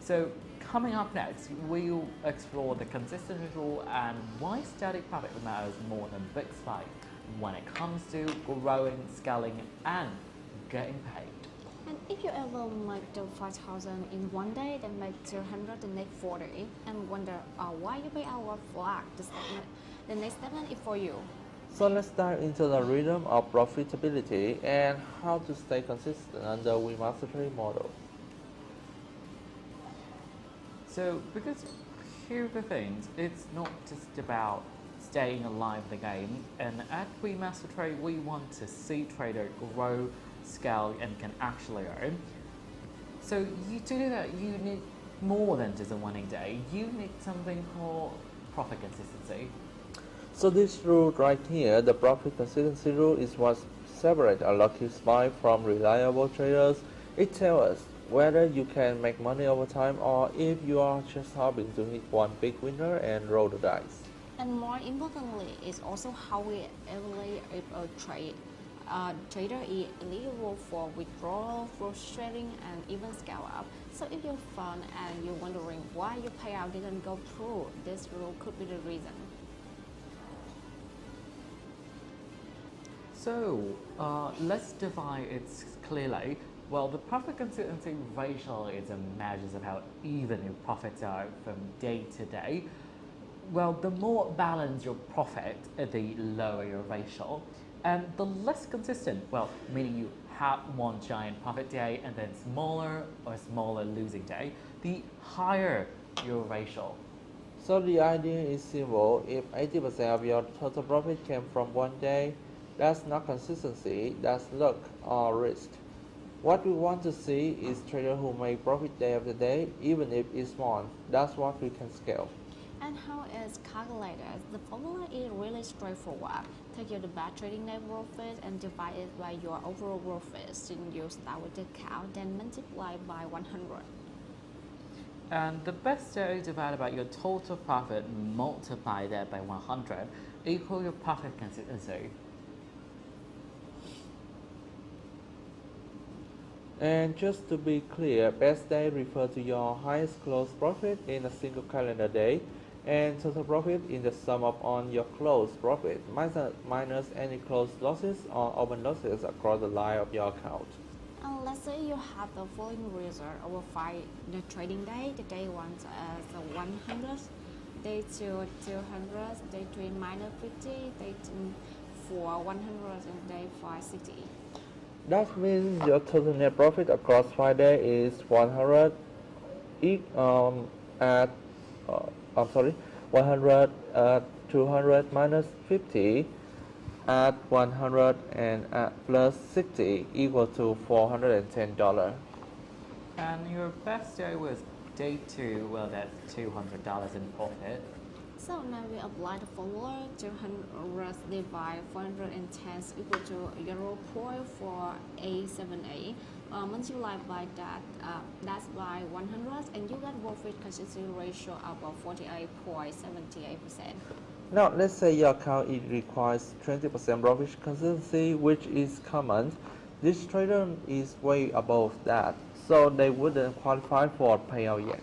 So coming up next, we'll explore the consistency rule and why static profit matters more than big spike when it comes to growing, scaling, and getting paid. And if you ever make the 5,000 in one day, then make 200 the next 40, and wonder why you pay our flag, the next statement is for you. So let's dive into the rhythm of profitability and how to stay consistent under WeMasterTrade model. So, because here are the things, it's not just about staying alive in the game, and at WeMasterTrade we want to see traders grow, scale, and can actually earn. So to do that, you need more than just a winning day. You need something called profit consistency. So this rule right here, the profit consistency rule, is what separates a lucky spy from reliable traders. It tells us whether you can make money over time or if you are just hoping to hit one big winner and roll the dice. And more importantly, it's also how we evaluate if a trader is eligible for withdrawal, for trading, and even scale up. So if you're fun and you're wondering why your payout didn't go through, this rule could be the reason. So let's divide it clearly. Well, the profit consistency ratio is a measure of how even your profits are from day to day. Well, the more balanced your profit, the lower your ratio. And the less consistent, well, meaning you have one giant profit day and then smaller or smaller losing day, the higher your ratio. So the idea is simple. If 80% of your total profit came from one day, that's not consistency, that's luck or risk. What we want to see is traders who make profit day after day, even if it's small. That's what we can scale. And how it's calculated? The formula is really straightforward. Take your bad trading day profit and divide it by your overall profit. Since you start with the count, then multiply by 100. And the best day divided by your total profit, multiply that by 100, equal your profit consistency. And just to be clear, best day refers to your highest close profit in a single calendar day, and total profit in the sum of on your close profit minus any close losses or open losses across the line of your account. And let's say you have the following result over 5 the trading day. The day 1 is 100, day 2 200, day 3 minus 50, day 4 100, and day 5 60. That means your total net profit across 5 days is 100 at 100 at 200 minus 50 at 100 and at plus 60 equal to $410. And your best day was day 2 will get $200 in profit. So now we apply the formula. 200 divided 410 equal to 0.4A78. Multiply by that, that's by 100, and you get profit consistency ratio about 48.78%. Now, let's say your account it requires 20% profit consistency, which is common. This trader is way above that, so they wouldn't qualify for payout yet.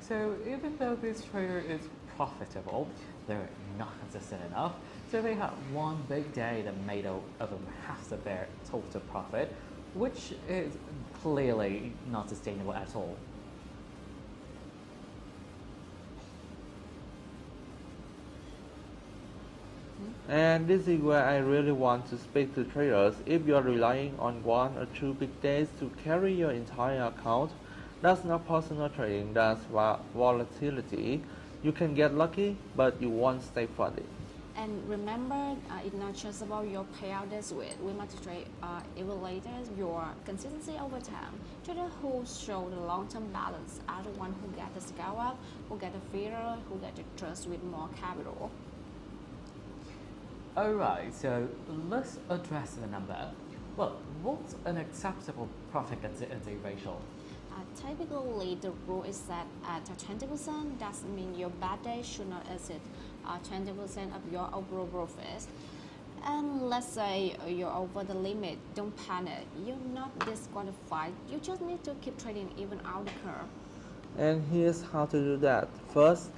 So even though this trader is profitable, they're not consistent enough. So they had one big day that made of them half of their total profit, which is clearly not sustainable at all. And this is where I really want to speak to traders. If you are relying on 1 or 2 big days to carry your entire account, that's not personal trading, that's volatility. You can get lucky, but you won't stay funded. And remember, it's not just about your payout this week. WeMasterTrade evaluates your consistency over time. Traders who show the long-term balance are the ones who get the scale up, who get the feeder, who get the trust with more capital. Alright, so let's address the number. Well, what's an acceptable profit consistency ratio? Typically, the rule is set at 20%. That means your bad day should not exceed 20% of your overall profits. And let's say you're over the limit, don't panic. You're not disqualified. You just need to keep trading even out the curve. And here's how to do that. First,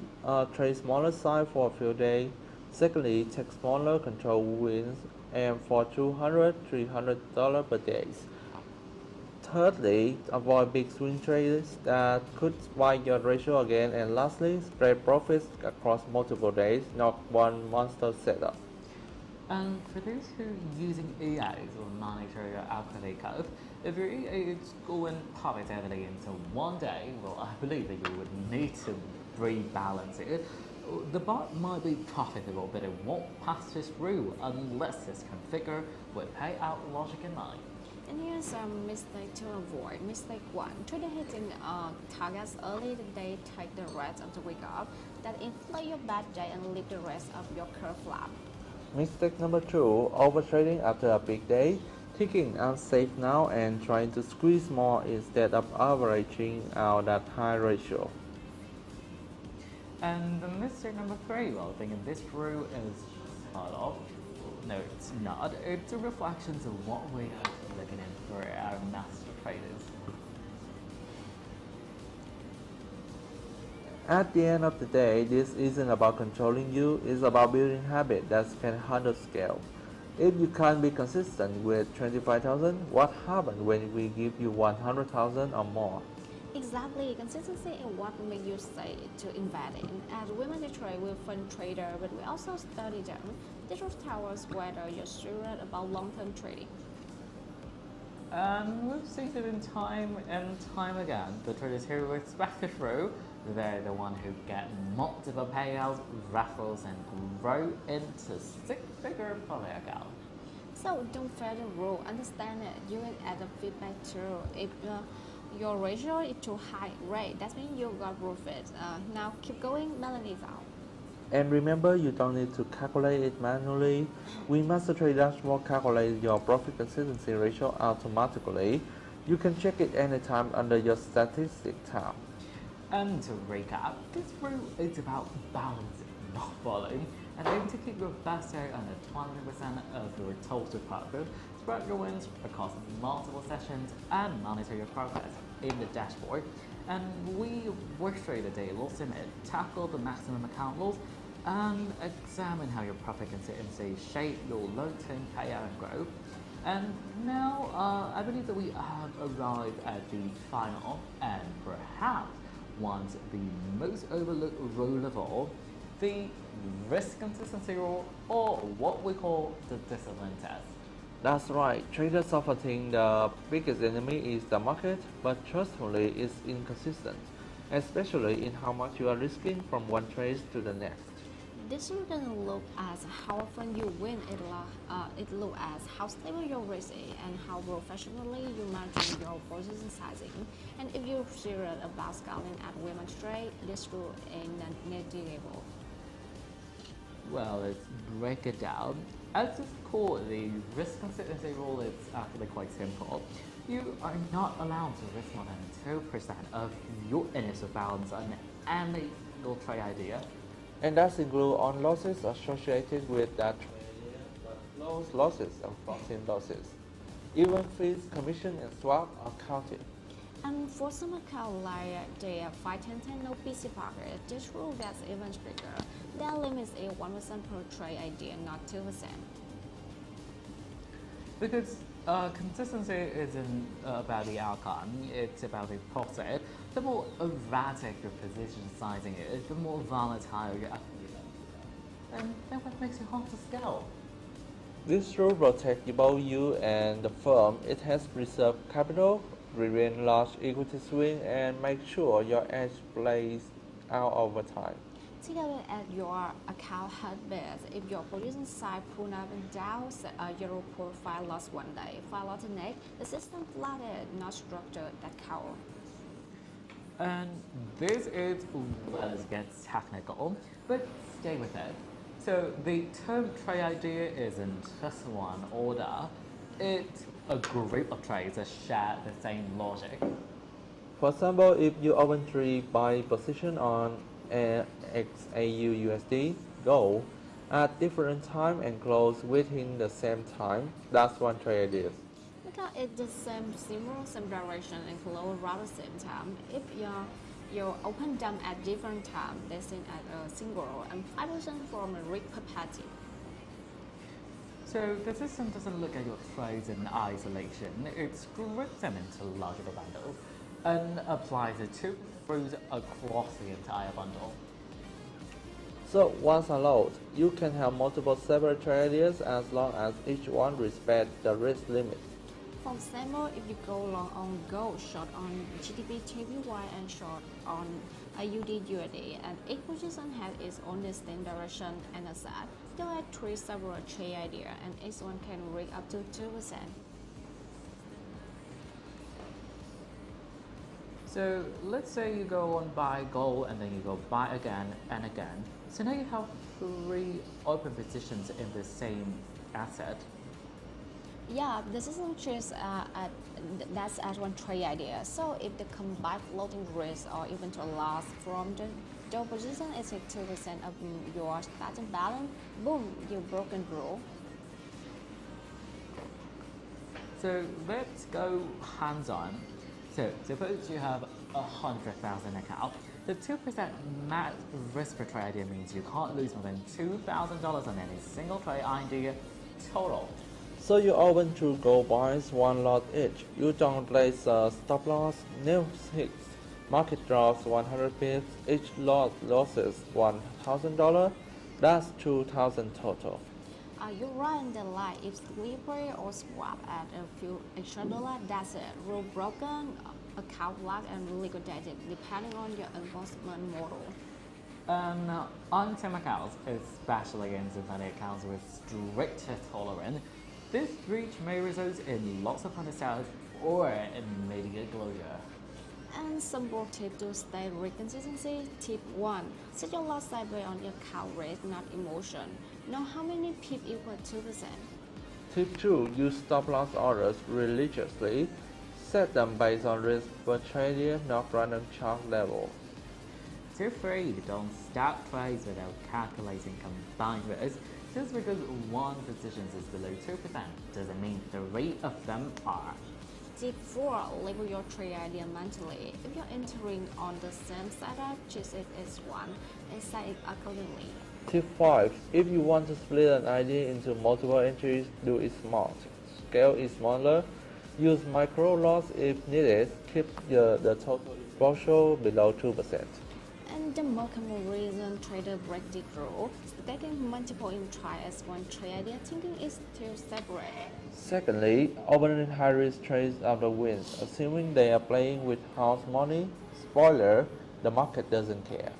trade smaller size for a few days. Secondly, take smaller control wins and for $200, $300 per day. Thirdly, avoid big swing trades that could spike your ratio again. And lastly, spread profits across multiple days, not one monster setup. And for those who are using EAs or monitor your activity curve, if your EA is going positively into one day, well, I believe that you would need to rebalance it. The bot might be profitable, but it won't pass this rule unless it's configured with payout logic in mind. And here's a mistake to avoid. Mistake 1. Trader hitting targets early the day, take the rest of the week off. That inflate your bad day and leave the rest of your curve flat. Mistake number 2, overtrading after a big day, taking unsafe now and trying to squeeze more instead of averaging out that high ratio. And the mistake number 3, well, thinking this rule is part of. No, it's not. It's a reflection of what we are looking in for our master traders. At the end of the day, this isn't about controlling you, it's about building habits that can handle scale. If you can't be consistent with 25,000, what happens when we give you 100,000 or more? Exactly, consistency is what makes you stay to invest in. At WeMasterTrade, we fund trader, but we also study them. This will tell us whether you're serious about long-term trading. And we've seen it in time and time again. The traders who respect the rule, they're the one who get multiple payouts, raffles, and grow into six-figure profit account. So don't fail the rule, understand it. You can add the feedback too. If your ratio is too high, right, that means you got profit. Now keep going, balance it out. And remember, you don't need to calculate it manually. WeMasterTrade dashboard calculates your profit consistency ratio automatically. You can check it anytime under your statistics tab. And to recap, this rule is about balance, not volume, and aim to keep your best day under 20% of your total profit, spread your wins across multiple sessions, and monitor your progress in the dashboard. And we work through the daily loss limit, tackle the maximum account loss, and examine how your profit consistency shape your long-term payout and growth. And now I believe that we have arrived at the final and perhaps once the most overlooked rule of all, the risk consistency rule, or what we call the discipline test. That's right, traders often think the biggest enemy is the market, but truthfully it's inconsistent, especially in how much you are risking from one trade to the next. This doesn't look as how often you win, it looks as how stable your risk is and how professionally you manage your position sizing. And if you you're serious about scaling at WeMasterTrade, this rule is non-negotiable. Well, let's break it down. At its core, the risk consistency rule is actually quite simple. You are not allowed to risk more than 2% of your initial balance on any single trade idea. And that includes on losses associated with that trade idea, but close losses and floating losses. Even fees, commission, and swap are counted. And for some accounts like the 510 no PC pocket, this rule gets even stricter. Their limit is 1% per trade idea, not 2%. Because consistency isn't about the outcome, it's about the process. The more erratic your position sizing is, the more volatile your equity is. And that's what makes it hard to scale. This rule protects both you and the firm. It has preserved capital, prevent large equity swing, and make sure your edge plays out over time. Together at your account head base, if your position size pull up and down, your profile lost one day, 5 lost the next, the system flooded, not structured that count. And this is where it gets technical, but stay with it. So the term trade idea isn't just one order, it's a group of trades that share the same logic. For example, if you open 3 buy position on XAU USD Gold at different time and close within the same time, that's one trade idea. Because it's the same symbol, same direction, and close around the same time. If you open them at different time, they seen as a single and 5% from a risk perspective. So the system doesn't look at your trades in isolation, it groups them into logical bundles and applies the two rules across the entire bundle. So once unloaded, you can have multiple separate trade ideas as long as each one respects the risk limit. For example, if you go long on gold, short on GDP TPY, and short on AUD USD, and each position has its own distinct direction and aside, there are 3 separate trade ideas, and each one can reach up to 2%. So let's say you go on buy gold and then you go buy again and again. So now you have 3 open positions in the same asset. Yeah, the system treats that's as one trade idea. So if the combined floating risk or even to loss from the position is 2% of your starting balance, boom, you broken rule. So let's go hands-on. So suppose you have 100,000 account. The 2% max risk per trade idea means you can't lose more than $2,000 on any single trade idea total. So you open 2 gold buys, 1 lot each. You don't place a stop loss, no hits. Market drops 100 pips, each lot loses $1,000. That's $2,000 total. You run the line if delivery or swap at a few extra dollars, that's it. Rule broken, account locked and liquidated depending on your enforcement model. On some accounts, especially in money accounts with stricter tolerance, this breach may result in lots of undersales or immediate closure. And some more tips to stay risk consistency. Tip 1. Set your loss size based on your account risk, not emotion. Know how many pips equal 2%. Tip 2. Use stop loss orders religiously. Set them based on risk per trade idea, not random chart level. Tip 3. Don't start trades without calculating combined risk. Just because one position is below 2% doesn't mean 3 of them are. Tip 4. Label your trade idea mentally. If you're entering on the same setup, choose it as one and set it accordingly. Tip 5. If you want to split an idea into multiple entries, do it smart. Scale is smaller. Use micro loss if needed. Keep the total exposure below 2%. And the more common reason trader break the rule, taking multiple in try as one trade idea thinking is still separate. Secondly, opening high-risk trades after wins, assuming they are playing with house money. Spoiler, the market doesn't care.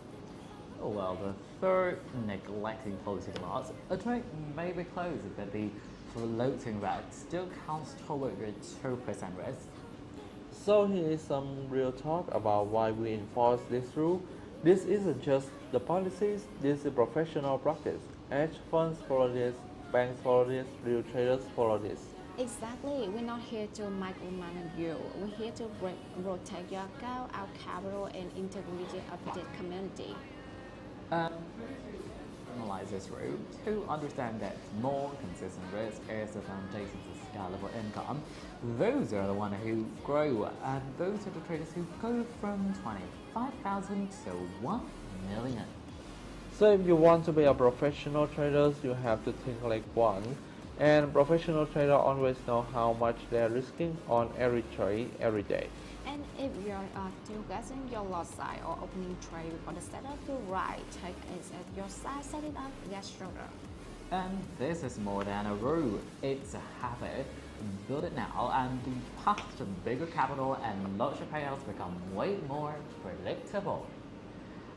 Oh, well, the third, neglecting policy loss. A trade may be closed, but the floating rate still counts toward your 2% risk. So here is some real talk about why we enforce this rule. This isn't just the policies, this is professional practice. Hedge funds follow this, banks follow this, real traders follow this. Exactly, we're not here to micromanage you. We're here to protect your account, our capital, and integrity of the community. And analyze this route to understand that more consistent risk is the foundation for scalable income. Those are the ones who grow, and those are the traders who go from 25,000 to 1 million. So if you want to be a professional trader, you have to think like one. And professional traders always know how much they're risking on every trade every day. And if you're still guessing your lot size or opening trade before the setup to right, take it at your side, set it up, get stronger. And this is more than a rule, it's a habit. Build it now, and the path to bigger capital and larger payouts become way more predictable.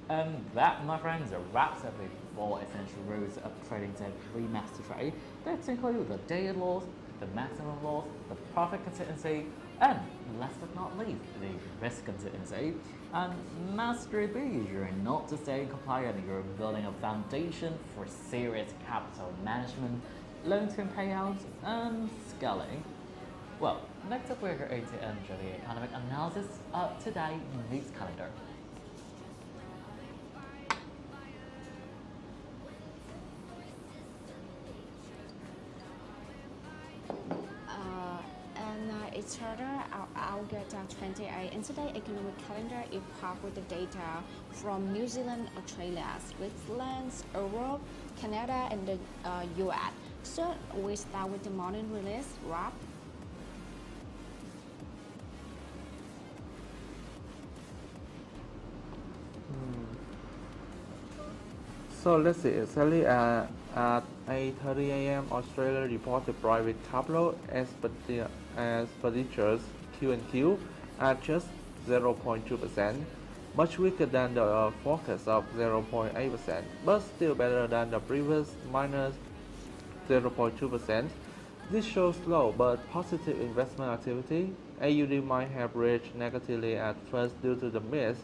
And that, my friends, wraps up the 4 essential rules of trading to WeMasterTrade. That include the daily loss, the maximum loss, the profit consistency, and last but not least, the risk consistency. And mastery B, you're not just staying compliant, you're building a foundation for serious capital management, long-term payouts, and scaling. Well, next up we're going to enter the economic analysis of today's news calendar. It's harder. I'll get 28. In today's economic calendar, it packed with the data from New Zealand, Australia, Switzerland, Europe, Canada, and the US. So we start with the morning release, Rob. So let's see, exactly at 8:30 a.m. Australia reported private capital expenditures Q&Q at just 0.2%, much weaker than the forecast of 0.8%, but still better than the previous minus 0.2%. This shows slow but positive investment activity. AUD might have reached negatively at first due to the miss,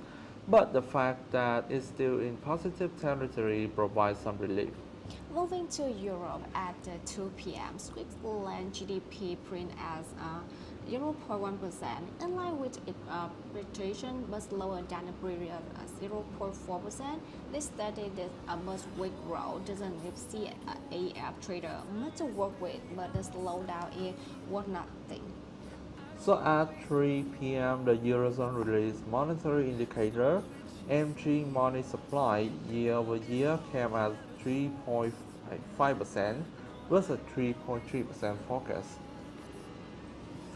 but the fact that it's still in positive territory provides some relief. Moving to Europe at 2 p.m., Switzerland GDP print as 0.1%, in line with expectation but slower than the previous 0.4%. This study that a much weak growth doesn't give CAF trader much to work with, but the slowdown is worth nothing. So at 3 p.m., the Eurozone released monetary indicator. M3 money supply year-over-year came at 3.5% versus 3.3% forecast.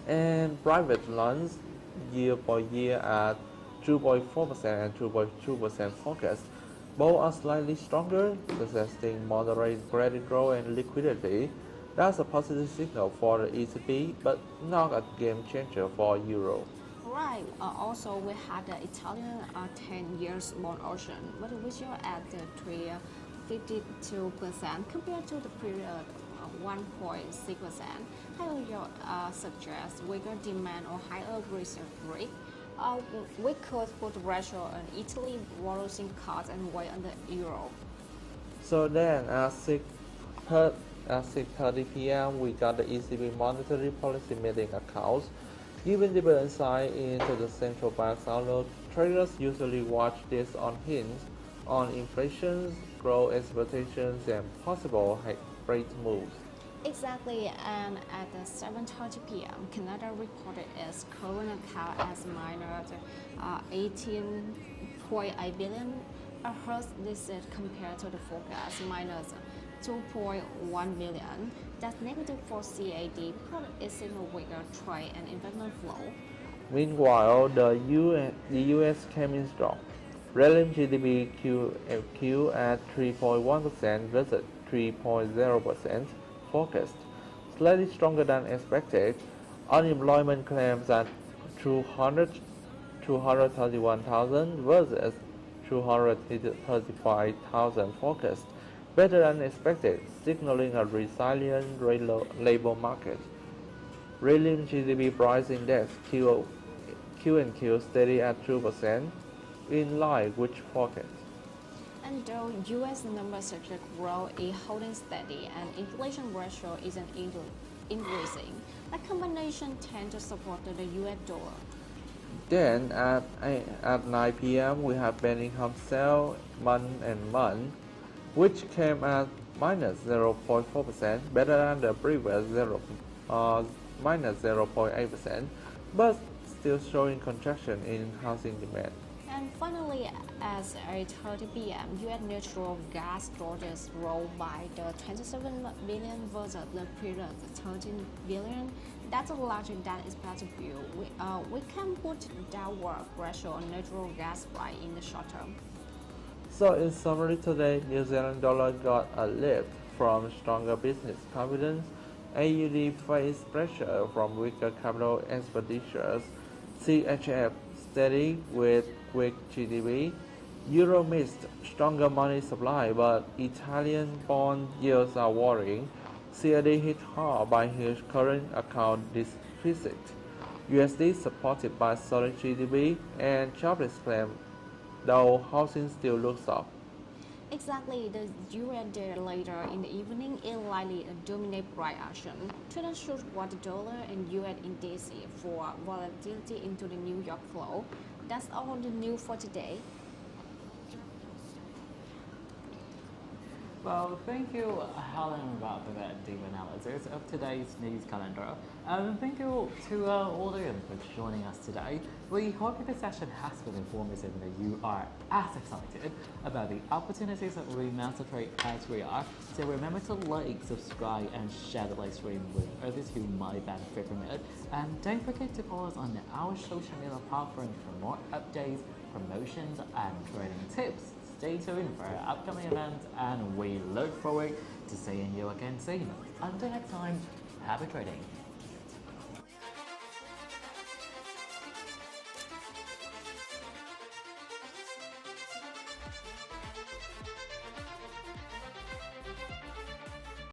And private loans year-by-year at 2.4% and 2.2% forecast. Both are slightly stronger, suggesting moderate credit growth and liquidity. That's a positive signal for the ECB, but not a game changer for Euro. Right. Also, we had the Italian 10 years bond auction, but which are at 3.52% compared to the period 1.6%. However, suggests weaker demand or higher risk rate. We could put pressure on Italy, reducing costs and weigh on the euro. So then at 6:30 p.m., we got the ECB monetary policy meeting accounts. Given the insight into the central bank's outlook, traders usually watch this on hints on inflation, growth expectations, and possible rate moves. Exactly, and at 7:30 p.m., Canada reported its current account as minus 18.8 billion. This is compared to the forecast minus 2.1 billion. That's negative for CAD, but it's in a weaker trade and investment flow. Meanwhile, the US came in strong. Real GDP QFQ at 3.1% versus 3.0% forecast, slightly stronger than expected. Unemployment claims at 231,000 versus 235,000 forecast, better than expected, signaling a resilient labor market. Real GDP price index Q&Q steady at 2%, in line with forecast. And though US numbers suggest growth is holding steady and inflation ratio isn't increasing, that combination tends to support the US dollar. Then at 9 p.m. we have Bellingham sell month and month, which came at minus 0.4%, better than the previous minus 0.8%, but still showing contraction in housing demand. And finally, as 8:30 p.m., US natural gas storage rose by the 27 billion versus the previous 13 billion. That's larger than expected view. We can put downward pressure on natural gas price in the short term. So in summary today, New Zealand dollar got a lift from stronger business confidence. AUD faced pressure from weaker capital expenditures. CHF steady with weak GDP. Euro missed stronger money supply, but Italian bond yields are worrying. CAD hit hard by his current account deficit. USD supported by solid GDP and jobless claim, though housing still looks soft. Exactly, the UN day later in the evening is likely to dominate price action. Traders should watch the dollar and US index for volatility into the New York close. That's all the news for today. Well, thank you, Helen, about that deep analysis of today's news calendar. And thank you to all of you for joining us today. We hope the session has been informative and that you are as excited about the opportunities of WeMasterTrade as we are. So remember to like, subscribe, and share the live stream with others who might benefit from it. And don't forget to follow us on our social media platforms for more updates, promotions, and trading tips. Stay tuned for our upcoming events, and we look forward to seeing you again soon. Until next time, happy trading.